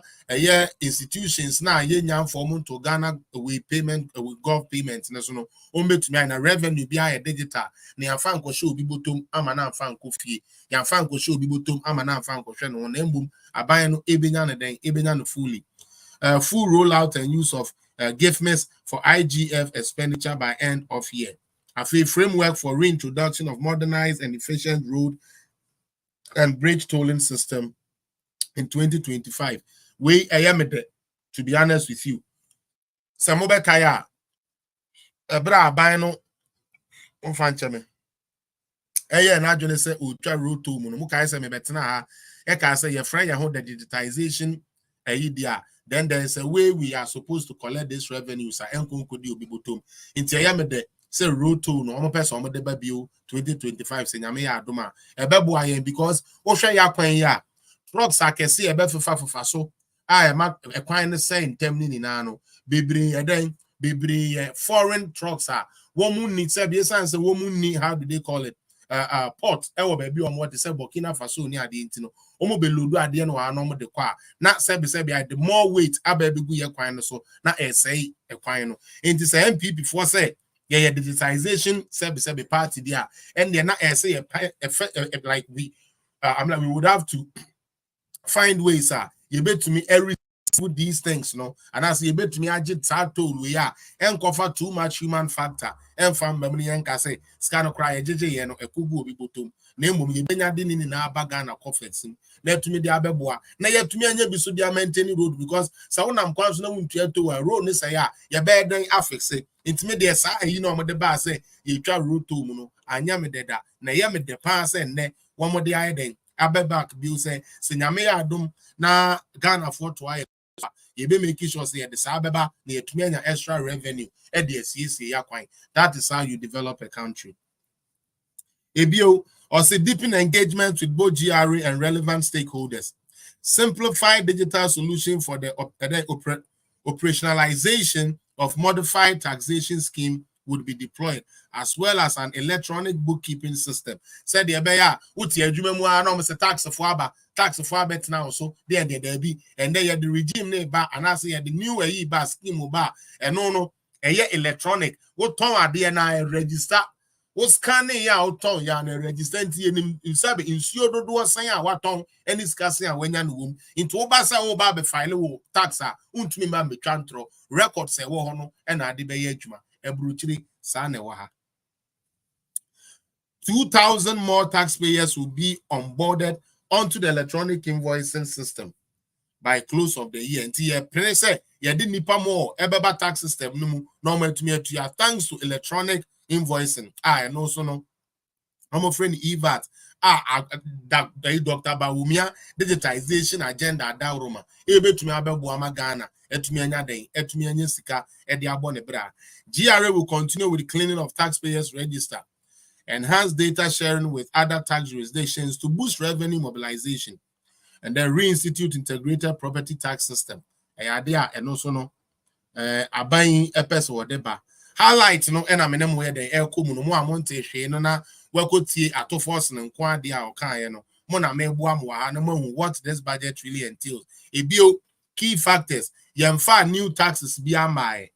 institutions now yen form to Ghana with payment with Gov payments. National to me and revenue be a digital. Ni afanko show bibutum amana fanko fee. Yanfanko show bibutum amana fanko shen on embum abayano ebenyana fully. Full rollout and use of GIFMS for IGF expenditure by end of year. A framework for reintroduction of modernized and efficient road and bridge tolling system in 2025. We to be honest with you. Samobe kaya bra bino on fanchame. Na jone se ultra road toll mu kai se me betena ha e ka say your friend your the digitization idea. Then there is a way we are supposed to collect this revenue. Sa enkonkodi obi botom. Inti say road toll no person omo de babio 2025 say nyame ya adoma ebebo ayen because wo hwe ya kwan ya trucks akese ebefufa so ma ekwan ne say ntem ni na no bebre foreign trucks wo mu ni say be say wo mu ni, how do they call it, port ewo baby omo de say Burkina Faso ni ade ntino omo be lodu ade no wa no omo de kwa na say the more weight ababegu ye kwan no so na say ekwan no enti say MPP for say digitization be party there, and they're not say like we would have to find ways you bet to me every with these things, no, and as you bet to me I just told we are and cover too much human factor and from memory and say scan cry JJ no ekubu obi botom na mum ye benya din ni na abaga na confection na to me the abeboa na ye to me anya bi so dia maintain road because sa wonam kwan so na wuntua to road ni say ye be den affix intime de sa ayi no mo de ba say ye twa road to mu no anya me deda na ye me de pa say ne wo mo de ayi den abebak bi say se nyame ya adom na Ghana for to ayi ye be make sure say the sabeba na ye to me anya extra revenue e de CC ya kwan. That is how you develop a country. Ebio also deepen engagement with both GRA and relevant stakeholders. Simplify digital solution for the operationalization of modified taxation scheme would be deployed, as well as an electronic bookkeeping system. Said the Ebeya, uti ejumemu no se tax for bet now so there be and then the regime neighbor and I say the new scheme ba and no electronic what ton ade na register what scanning ya ton ya na register nti in sabe insuo dodo san ya waton any scarcing a wenya no wom into obasa oba be file wo tax a untumi ma me twantro record se wo ho no e na ade be ya adwuma ebruchiri sa na wo ha. 2,000 more taxpayers will be onboarded onto the electronic invoicing system by close of the year. Until you say you didn't need more ebeba tax system no normal to me to thanks to electronic invoicing. And also no. I'm a friend EVAT. Dr. BAWUMIA digitization agenda da Roma. Ebe to me abebuama Ghana. Etumi anya den. Etumi anya sika. Edi abone bra. GRA will continue with the cleaning of taxpayers register. Enhance data sharing with other tax jurisdictions to boost revenue mobilization, and then reinstitute integrated property tax system. And also no abayin epes or deba. Highlight no enamenem where the air kumu no amonte she no na wakotie atofos no nkwa dia okan no mo na mebua mo ha no what this budget really entails. Ebio key factors yemfa new taxes bi amae.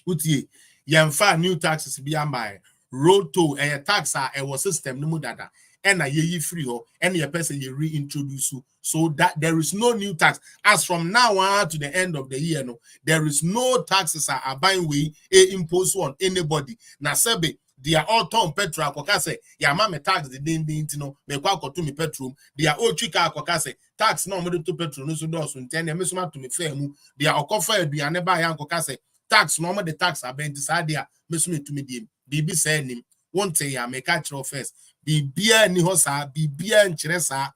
Utie yemfa new taxes bi amae. Road toll a tax system no mu dada and a ye free ho and your person you reintroduce so that there is no new tax as from now on to the end of the year. No, there is no taxes are buying way imposed on anybody. Na sebe they are all ton petrol akokase ya mama tax the din no me kwa to me petrol they are all chika akokase tax no mo to petrol no so do so ntene me so ma to me fair mu they are okofa aduane ba ya akokase tax no mo the tax abent sadia me so me to me dim bibi say nim won't say ya make catch first bibia ni ho sa bibia nkyere sa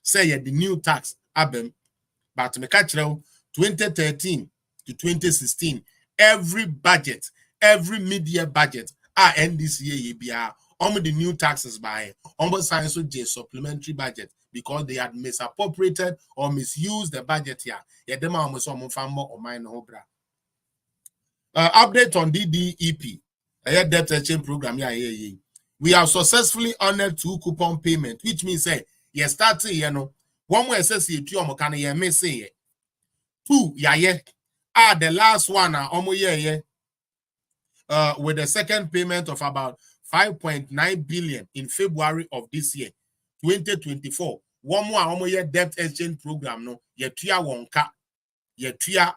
say ya the new tax abem but me catch 2013 to 2016 every budget every mid-year budget NDCA bia the new taxes by almost science J supplementary budget because they had misappropriated or misused the budget here. Yeah, them almost more or mine obra. Update on DDEP, a debt exchange program. Yeah. We have successfully honored 2 coupon payment, which means say you start one way says you can you may say 2 the last one with the second payment of about 5.9 billion in February of this year, 2024. One more debt exchange program no yetua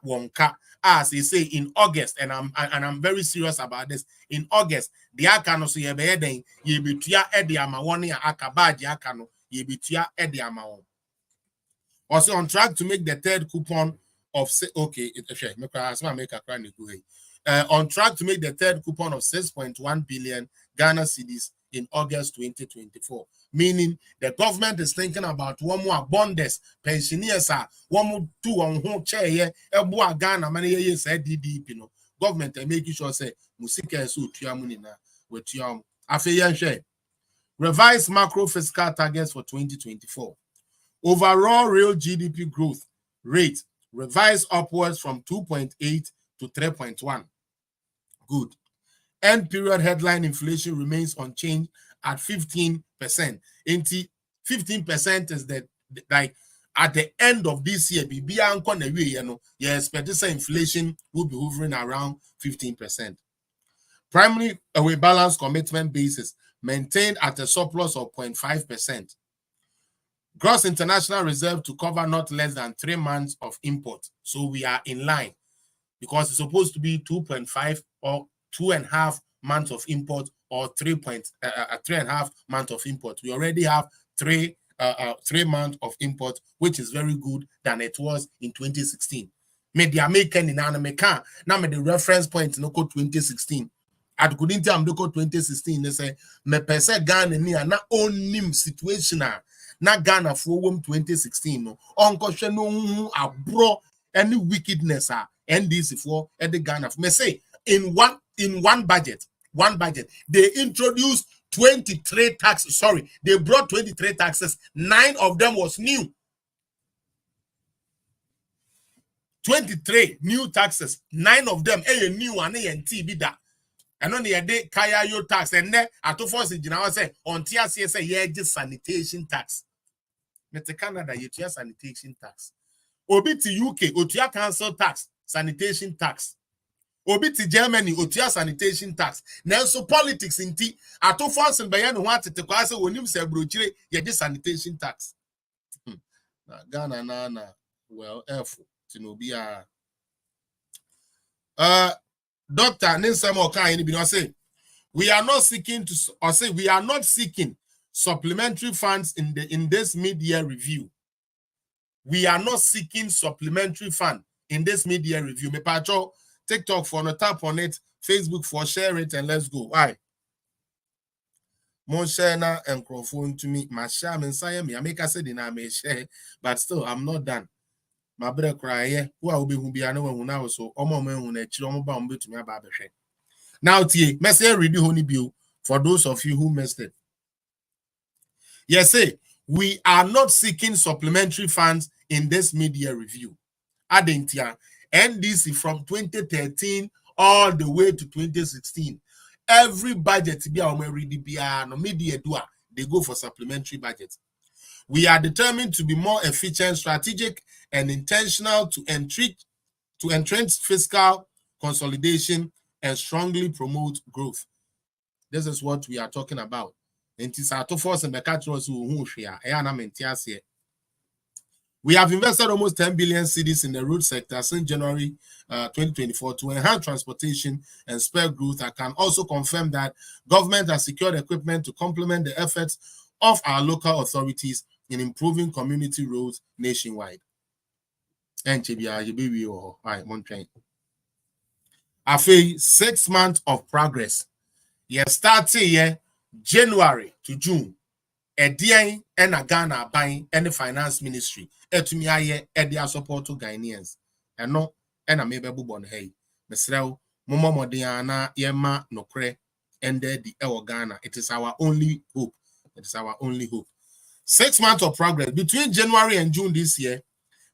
wonka as they say in August, and I'm very serious about this. In August, the akano so yebeden yebetua edi ama woni akabaji akano yebetua edi ama won. Also on track to make the third coupon of on track to make the third coupon of 6.1 billion Ghana cedis in August 2024. Meaning the government is thinking about one more bondes, pensioners are one more 2 on home chair, Ghana many years said DDP no government and making sure say musika so tuamunina with your share. Revised macro fiscal targets for 2024. Overall real GDP growth rate revised upwards from 2.8 to 3.1. Good. End period headline inflation remains unchanged at 15%. 15% is that like at the end of this year, you expect this inflation will be hovering around 15%. Primary away balance commitment basis maintained at a surplus of 0.5%. Gross international reserve to cover not less than 3 months of import. So we are in line because it's supposed to be 2.5 or 2.5 months of import or 3.5 months of import. We already have 3 months of import, which is very good than it was in 2016. Media making in America now the reference point no 2016. At Gudinti Amdoko 2016, they say me pese Ghana ni na onim situation na Ghana for 2016 no onko hwe no abro any wickedness and this for the Ghana me say in one budget they introduced 23 taxes. Sorry, they brought 23 taxes. 9 of them was new. 23 new taxes. 9 of them a new one and bida. And on the day kaya yo tax and then at force in general say on TRC say yeah just sanitation tax. Mete Canada you sanitation tax. Obi to UK otia council tax, sanitation tax. Obi to Germany otia sanitation tax. Now so politics in tea at force in bayan want to say when you say brochire yeah just sanitation tax. Ghana na well F to no be Dr. Ninsamo Kaini say we are not seeking supplementary funds in this mid-year review. We are not seeking supplementary fund in this mid-year review. Me pacho TikTok for no tap on it, Facebook for share it, and let's go. Why? Mon share na and microphone to me. My share me say me. I make a say I may share, but still I'm not done. My brother cry who will be who now so to me about. Now tie message read the honey bill for those of you who missed it. Yes, say we are not seeking supplementary funds in this mid-year review. Adentia NDC from 2013 all the way to 2016. Every budget be no mid-year they go for supplementary budget. We are determined to be more efficient, strategic, and intentional to entrench fiscal consolidation and strongly promote growth. This is what we are talking about. We have invested almost 10 billion cedis in the road sector since January 2024 to enhance transportation and spur growth. I can also confirm that government has secured equipment to complement the efforts of our local authorities in improving community roads nationwide. After 6 months of progress, starting January to June, Edian and Ghana buying any finance ministry, Etumiaye, Edia support to Ghanaians, and no, and a maybe bon hey, Mesrel, Momo Modiana, Yema, no cre, ended the Ghana. It is our only hope. It is our only hope. 6 months of progress between January and June this year.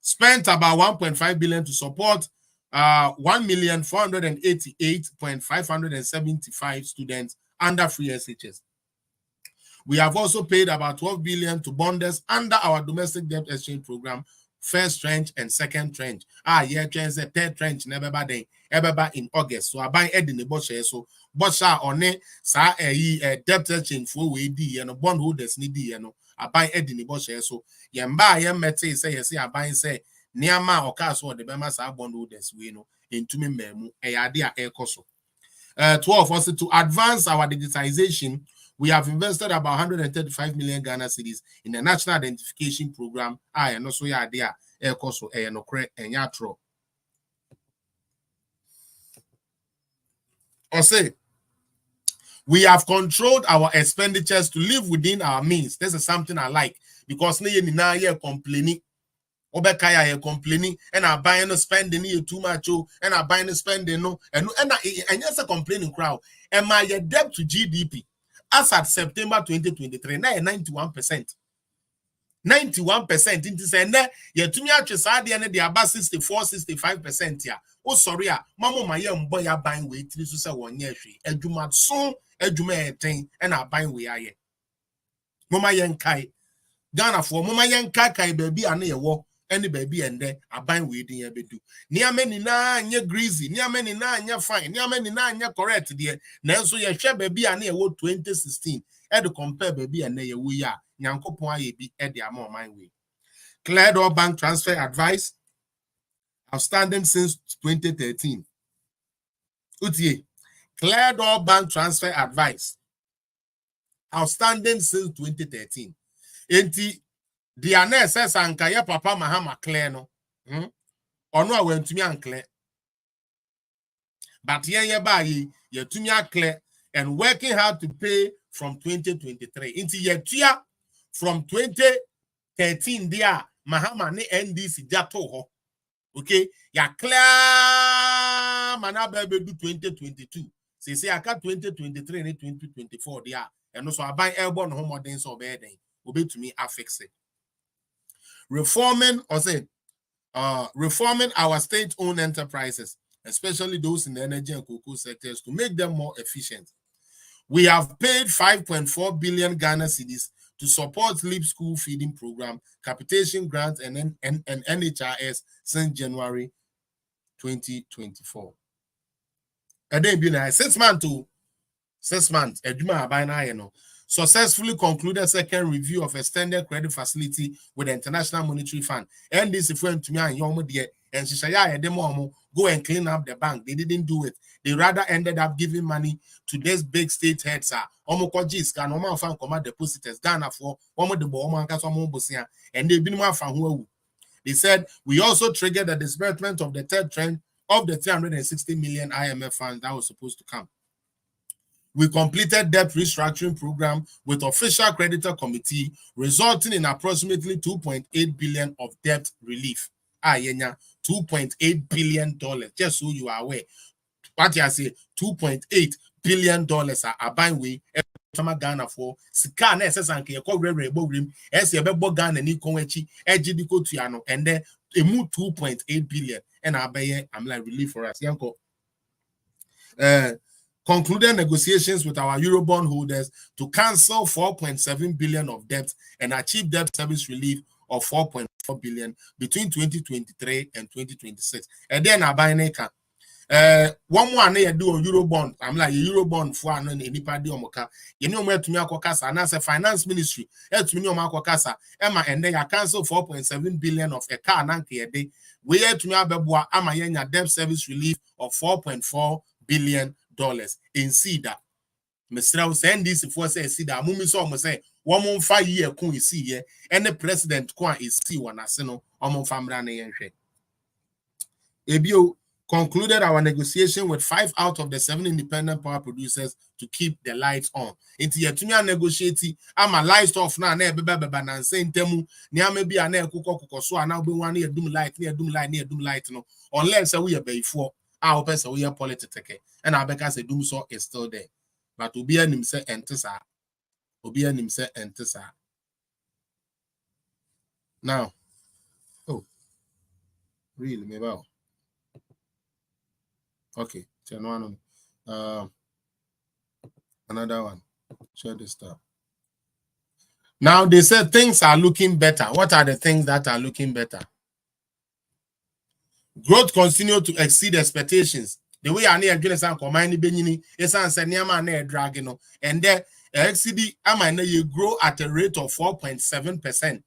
Spent about 1.5 billion to support 1,488,575 students under free SHS. We have also paid about 12 billion to bonders under our domestic debt exchange program, first tranche and second tranche. Yeah, third tranche never in August. So I buy Ed in the bush. So Bosha on it, sa debt exchange for we and bondholders need I buy Ed in the bush. So Yamba Yamete say I buy say Niama or Castle the Bemas are bondholders we know into me memu a idea air coso. 12 also to advance our digitization. We have invested about 135 million Ghana cedis in the National Identification Program. And also, yeah, there, air coso, and yatro. Or say, we have controlled our expenditures to live within our means. This is something I like because now you're complaining. Obekaya you're complaining and I buying no spending you too much, and I buying no spending no, and yes, a complaining crowd. Am I a debt to GDP? As at September 2023, now 91%. 91% into saying that you to me actually said the end about 64-65% here. Oh, sorry, Mama, my young boy are buying weight. This is a 1 year. Edumat soon, Edumat, and I buying we are here. Mama young kai Ghana for Mama young kai baby and a walk. Any baby and there are buying waiting a bit. Near many na greasy, near many na fine, near many na correct, dear. Now, so your share baby and near 2016. And to compare baby and near we are. Nyanko point be at the amount my way. Cleared all bank transfer advice. Outstanding since 2013. Utie. Cleared all bank transfer advice. Outstanding since 2013. Enti. The says Ankaya Papa Mahama clear no. Or no, I went to me unclear. But ye by ye to me clear and working hard to pay from 2023. Into ye tia from 2013 there Mahama ne NDC jato ho. Okay, ya clear manabe do 2022. Say I got 2023 and 2024 there. And also I buy airborne home dance or bed. Obey to me affix it. Reforming our state-owned enterprises, especially those in the energy and cocoa sectors, to make them more efficient. We have paid 5.4 billion Ghana cedis to support LEAP school feeding program, capitation grants, and NHRS since January 2024. And then been 6 months to 6 months. Successfully concluded second review of extended credit facility with the International Monetary Fund. And this if went to me and young dear and Shishaya demo go and clean up the bank. They didn't do it. They rather ended up giving money to these big state heads. Omokojis can Oman fan command depositors Ghana for Omo the Boman Casamo Bosia, and they've been one fan who they said we also triggered the disbursement of the third trend of the 360 million IMF funds that was supposed to come. We completed debt restructuring program with official creditor committee, resulting in approximately $2.8 billion of debt relief. $2.8 billion. Just so you are aware. What I say, $2.8 billion are buying way. Ghana for Sika na SSNK ko rere rim ese bebo Ghana ni konwechi ejidiko tuano and then a move 2.8 billion and abaye I'm like relief for us. Yanko concluded negotiations with our Eurobond holders to cancel 4.7 billion of debt and achieve debt service relief of 4.4 billion between 2023 and 2026. And then I buy neka. One more I do on Eurobond. I'm like Eurobond for an anybody omoka. You know where to me akokasa and as a finance ministry. To me akokasa. Emma and then I cancel 4.7 billion of a car nanke a day. We had to me abebwa ama yenya debt service relief of 4.4 billion in Cedar. Mr. Send this if I say Cedar, Mummy saw me say 1 5 year kun is here, and the president kwa is see one aseno, famra na Ebio concluded our negotiation with 5 out of the 7 independent power producers to keep the lights on. Into your tumia negotiate, I'm a lights off now, never and saying temu, near maybe a near cook so I now be 1 year doom light, near doom light, no, unless we are before. Our person we are political, and our because the doom so is still there. but obi anim say entesa. Obi anim say entesa. Now, oh, really, maybe. Okay, another one. Share this stuff. Now they said things are looking better. What are the things that are looking better? Growth continue to exceed expectations. The way I need to say combine benini is answer near dragging, and there XCD I grow at a rate of 4.7%.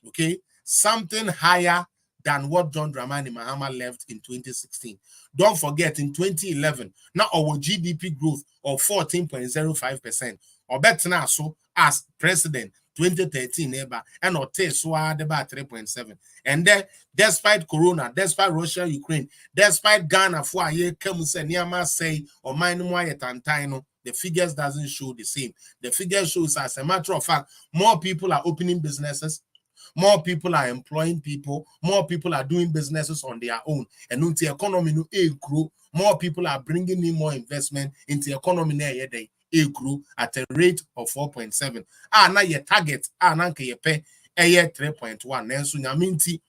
Okay, something higher than what John Dramani Mahama left in 2016. Don't forget, in 2011, now our GDP growth of 14.05%. Or better now, so as president 2013 neighbor and or about 3.7. And then, despite Corona, despite Russia, Ukraine, despite Ghana, for a year, say or the figures doesn't show the same. The figure shows, as a matter of fact, more people are opening businesses. More people are employing people. More people are doing businesses on their own. And the economy no grow. More people are bringing in more investment into the economy. They grew at a rate of 4.7. Now your target. Now you pay 3.1. Then so nyaminti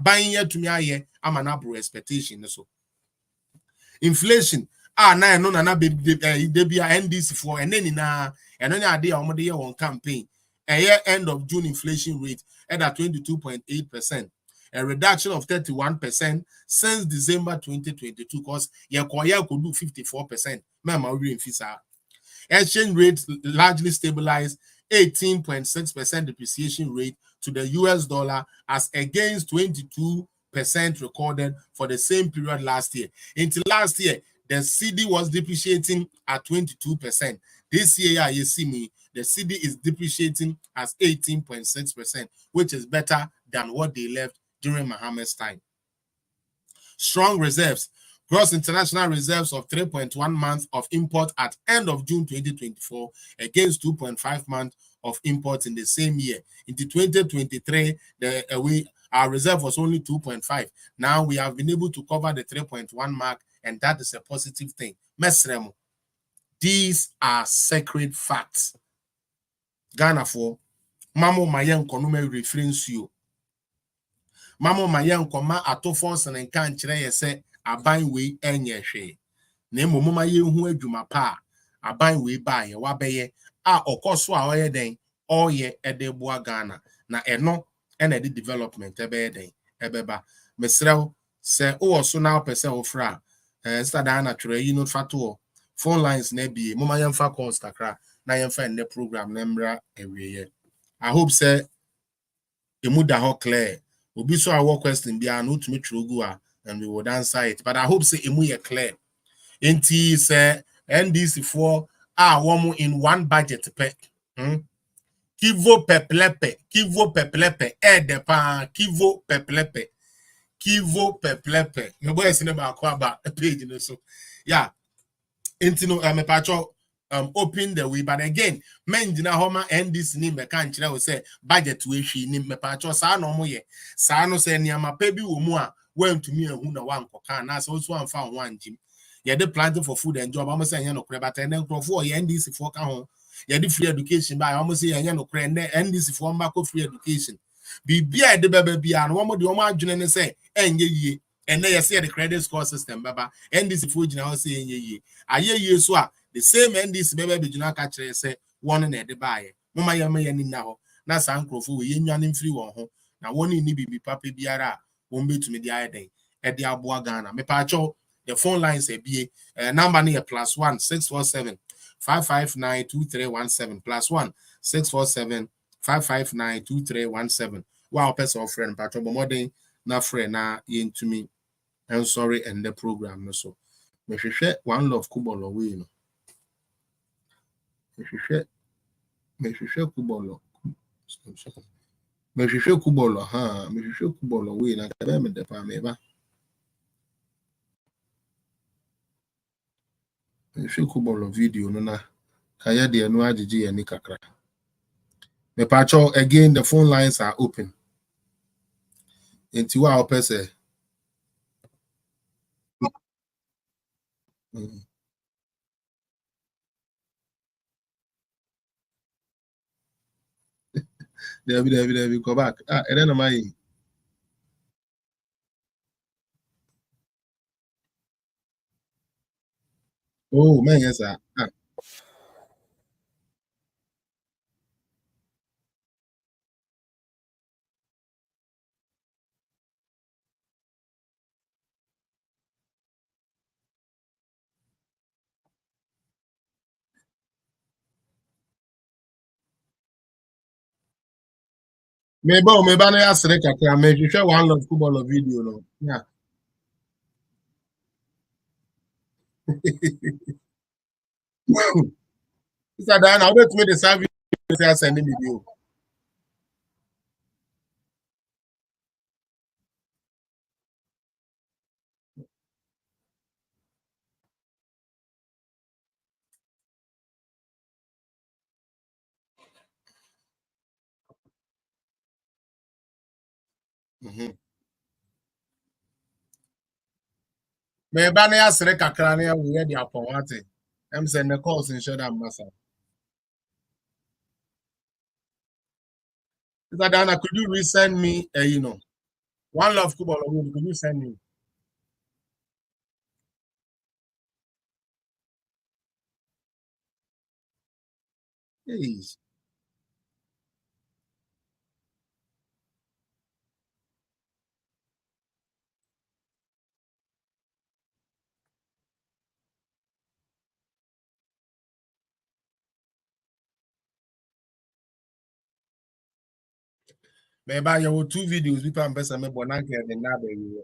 buying here to me aye. I'm an abro expectation. So inflation. Now no na be NDC for and then idea on campaign. End of June inflation rate at 22.8%, a reduction of 31% since December 2022, because Yakoya could do 54%. Exchange rate largely stabilized, 18.6% depreciation rate to the US dollar as against 22% recorded for the same period last year. Until last year, the CD was depreciating at 22%. This year, you see me, the CD is depreciating as 18.6%, which is better than what they left during Mahama's time. Strong reserves. Gross international reserves of 3.1 months of import at end of June 2024 against 2.5 months of imports in the same year. Into 2023, our reserve was only 2.5. Now we have been able to cover the 3.1 mark, and that is a positive thing. Mesremo. These are sacred facts. Ghana for Mamo Mayan Konume reference you. Mamo Mayan Koma atofons and encantre yese aban we enyehwe. Nemo mama ye hu adwuma pa aban we ba ye wabeye a okoso a oye den oye edeboa Ghana na eno ena de development ebe den ebeba. Mesrew se o so na opese ofra stada na twere yi no fato phone lines na bie mama yemfa calls kakra na yemfa ne program na mra ewiye. I hope say emuda ho clear. Obi so our question bia no to me trogu and we would answer it, but I hope say emu ye clear. Enti say NDC for woman in one budget pe. Kivo peplepe edepa kivo peplepe me boy say about a page so yeah. Enti no me pacho open the way, but again men dina homa NDC ni me kan kire we say budget we hwi ni me pacho sa no mo ye sa no say niama pa bi wo mu a wantumi ahu na wankoka na so so amfa ho anjim ye de planting for food and job am say yen no kre, but then crofo ye NDC for ka ho ye de free education by am say yen no kre NDC for mbako free education bibia de baba bia no mo de o ma adwene ne say enye yie ene ye say the credit score system baba NDC for gina ho say enye yie aye yie so a the same NDC baba be gina ka kire say one na de baaye mama ye me ni na ho na san crofo we nwane free won ho na woni ni bibi papa biara won betumi di ayeden e di aboa Ghana me pa cho the phone lines e bie number na +1 647 559 2317 +1 647 559 2317 wow person friend pa cho modern na friend na yentumi and sorry and the program no so me hwehwe one love kubolo we no me hwehwe kubolo me hwehwe kubolo we na ka me de pa me ba kubolo video no na kaya de no agege yani kakra me pacho again the phone lines are open enti wa opese There, go back. And then am I? Oh man, yes, sir. Maybe no ask the kakra. Maybe share one love football video no. Yeah. Mr. Dan, I'll wait to make the service sending video. Maybe no ask the kakra. We ready upon what? I'm saying the calls in share that massa. Mr. Dana, could you resend me, one love football video? Could you send me? Please. Maybe you have 2 videos. People are best me bonanke and the nabe.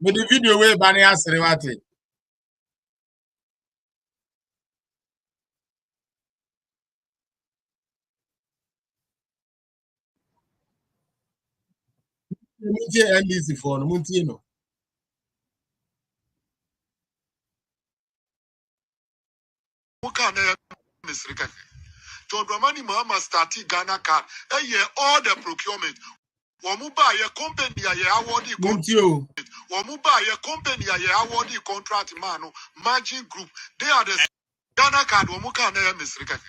But the video where Bani asked what it. Muntie NDC for no muntie no. John Dramani Mahama started Ghana card. All the procurement. Wamuba ye company ye awarded Wamuba ye company ye awarded contract man margin group. They are the Ghana card Wamuka na Mr.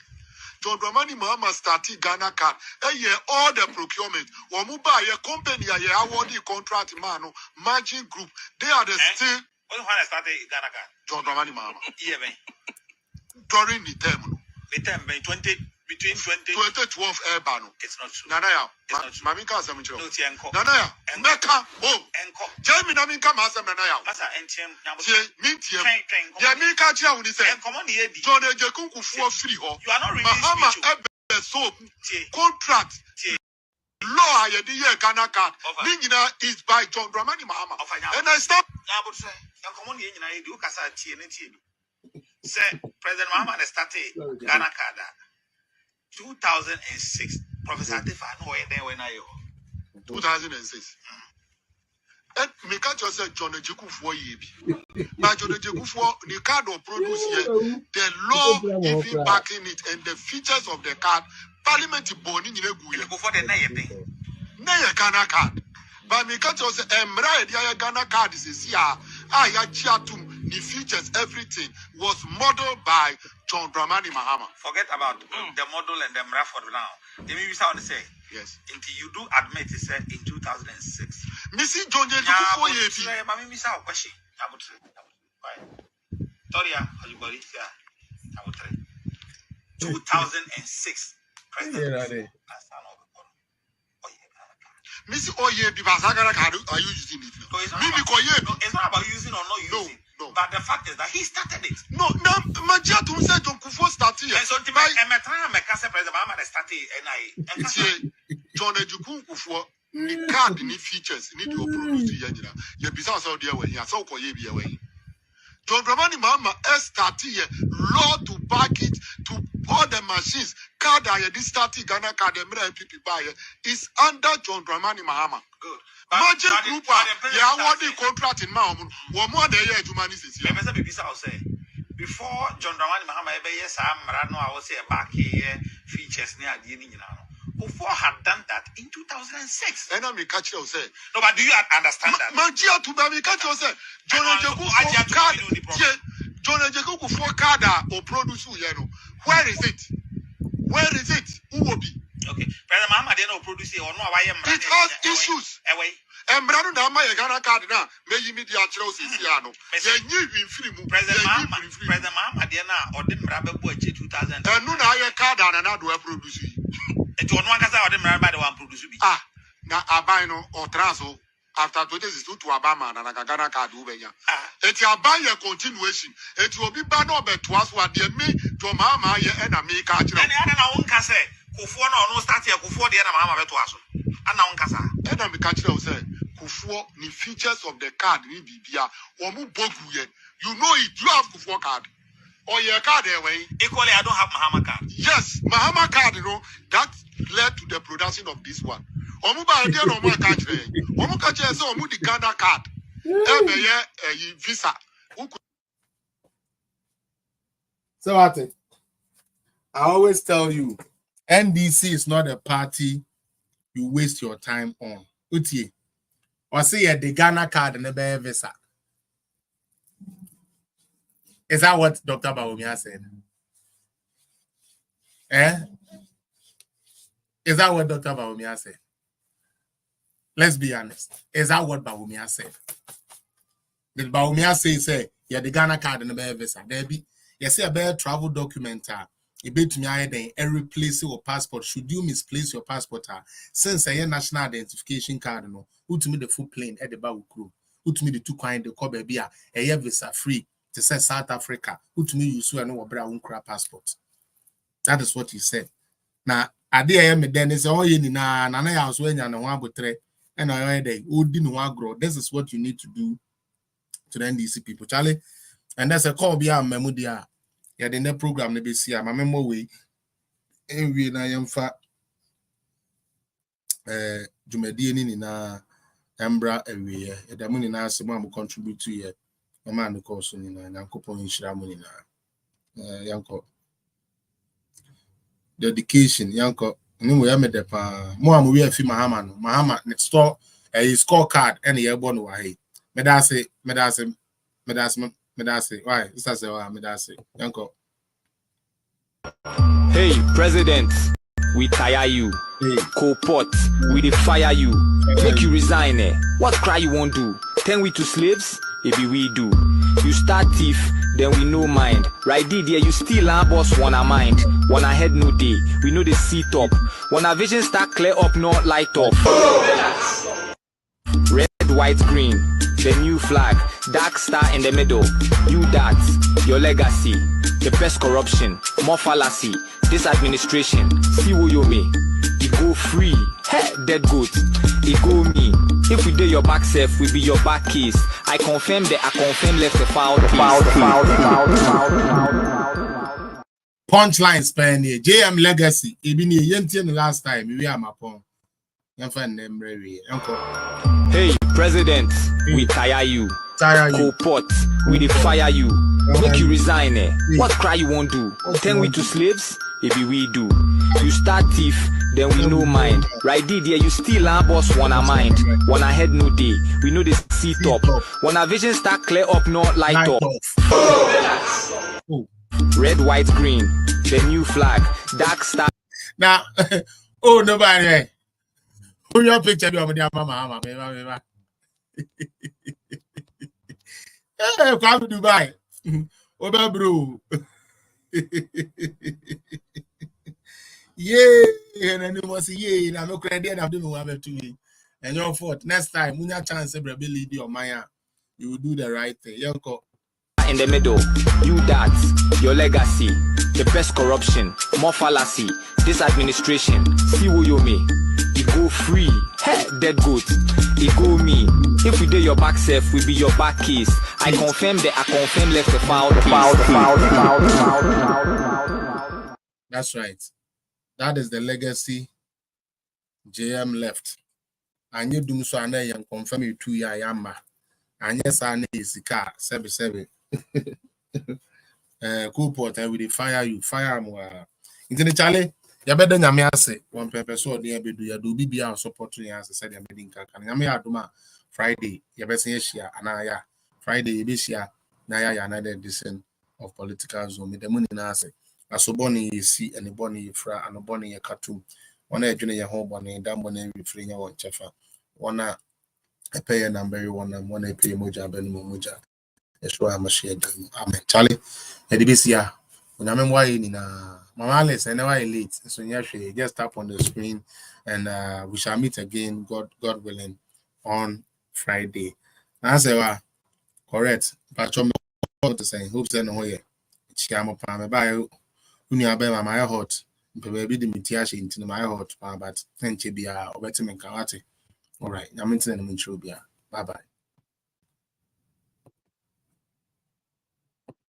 John Dramani Mahama started Ghana card. All the procurement. Wamuba ye company ye awarded contract man margin group. They are the still. When I started Ghana card. John Dramani Mahama. During the term. The term between 2012 Airbano. It's not true. Nanaya. Mamika Samucho. Nanaya. Meka. Oh. Jamie Namika Masa Nanaya. Masa NTM. Mintium. Yamika Chia when he said, John Jakunku for free. You are not really Mahama soap contract. Law I the year Ghana card. Ningina is by John Dramani Mahama. And I stop. I would say, Yankomoni in do Kasa TNT. Say President Mahama started Ghana card 2006. Professor Tefa no there when I 2006. And me catch yourself John Ejekufo yebi. But John Ejekufo the card will produce here the law even backing it and the features of the card. Parliament boni ni neguye. Before the na Ghana card. But me catch yourself emra the Ghana card is here. Ya chiatum. The features, everything was modeled by John Dramani Mahama. Forget about the model and the MRA for now. Let me sound say yes. Until you do admit it said in 2006. Missy John Mami miss our question. Toria, everybody, 2006 president. Missy Oye Bibasagara are you using it? It's not about using or not using. No. But the fact is that he started it. No, Majia to say John Kufo started. And so president started John Ejukun Kufo, the card ni features, need to produce the ye bizarre so dear way, so call ye be away. John Dramani Mama started law to back it to all the machines. Card I this started Ghana card and MPP buyer is under John Dramani Mahama. Good. Magic group, yeah, what the contract in Mount, one more day to manage this. Before John Dramani Mahama, yes, I was here back here, features near the Before had done that in 2006. And I'm a catcher, say. No, but do you understand that? Magia to be catcher, say. John Jacob for card or produce, where is it? Where is it? Who will be? Okay. President Mahama didn't produce it or no. It has issues. And Brandon Dama, Ghana card now, may you meet the Chelsea. President Mahama didn't or didn't grab a budget 2000. And no, I card and another produce. It was one case I didn't remember the one produce. Ah, now Abino or Trazo after 22 to Obama and a Ghana card over here. It's a buyer continuation. It will be bad over to us what they me to Mama and a me catcher. And I don't know, say, Kufuor no start here, Kufuor the other Mama to us. And now, Casa. And I'm a catcher, say, Kufuor, the features of the card, we be here, or move bogu yet. You know it, you have Kufuor card. Or your card away. Equally, I don't have Mahama card. Yes, Mahama card, that led to the production of this one. Omuba idea no more country. Omu country is omu the Ghana card. Visa. So what? I always tell you, NDC is not a party you waste your time on. Utie. Or say the Ghana card and the visa. Is that what Dr. BAWUMIA said? Is that what Dr. BAWUMIA said? Let's be honest. Is that what BAWUMIA said? Did BAWUMIA say, yeah, the Ghana card and the visa? There be, you see a better travel document. You bet me and replace your passport. Should you misplace your passport? Since a national identification card, no, who to me the full plane at the Bawu crew, who to me the two kind the Kobe beer, a visa free. To say South Africa, who to me you swear no brown crap passport. That is what he said. Now, I did then is all in Nana house when you're one but three and I day who didn't want grow. This is what you need to do to the NDC people, Charlie. And that's a call beyond Memudia. Yeah, the net program the BC. My memo way. And we na am fa Jumedian in a Ambra area. The money now some contribute to ye. A man who calls in a coupon in Shramuni. Yanko dedication, Yanko. No, we made the more we have Mahama next store a scorecard and a year born away. Medase. Why? This is Medase. Yanko. Hey, President, we tire you. Hey. Co-pot, we dey fire you. Make you resign. What cry you won't do? Turn we to slaves? It be we do. You start thief, then we no mind. Right there, you still our boss wanna mind. Wanna head no day, we know the seat up. Wanna vision start clear up, not light up. Red, white, green, the new flag. Dark star in the middle. You that, your legacy. The best corruption, more fallacy. This administration, see who you me. It go free, hey, dead goat. It go me. If we do your back self, we be your back case. I confirm left the foul Punchline span here. JM legacy. Even the last time we are my pong. Hey, President, we tire you. Co-pot, we dey fire you. Make you resign. What cry you won't do? Turn we to slaves? It be we do. You start thief, then we no mind. Right there, you still our boss wanna mind. Wanna head no day, we know the seat up. Wanna vision start clear up, not light up. Red, white, green, the new flag. Dark star. Now, oh nobody. Put your picture of your mama. Hey, come to Dubai. Oba bro. Yeah, and then it was yeah, I'm not credit and I'm doing what I'm doing. And your fault. Next time, when you have chance to lead your Maya, you will do the right thing. In the middle, you that, your legacy, the best corruption, more fallacy, this administration, see who you me. You go free, hey, dead goat, you go me. If we do your back self, we be your back case. I confirm left the foul case. That's right. That is the legacy JM left. And you do so and then confirm you 2 year yamba. And yes, I need Sika 77. Cool port, I will fire you, fire more. Into the Charlie, you better than me. I say 1 pepper so near be do you do BBR support to you as I said, you're bedding can Yamia Duma Friday, you better say Anaya Friday this year, Naya another edition of political zone with the money nase. As so bonny you see and the bonny fra and a bonny a cartoon. One a junior home bonny, damn bonny refrain your one chefa. One a pay a number one and one a pay moja ben moja. That's why I'm a share them. Amen. Charlie, Edibisia. When I'm in Mama Alice, I know I late. So yeah, just tap on the screen and we shall meet again, God willing, on Friday. I say, correct. But I'm to say, hopes and no way. Chiamo Pama by Unia Bema, my hot. Baby, the Mitiashi into my hot, but then Chibia or better Kawati. All right, I'm into the Mintrubia. Bye bye.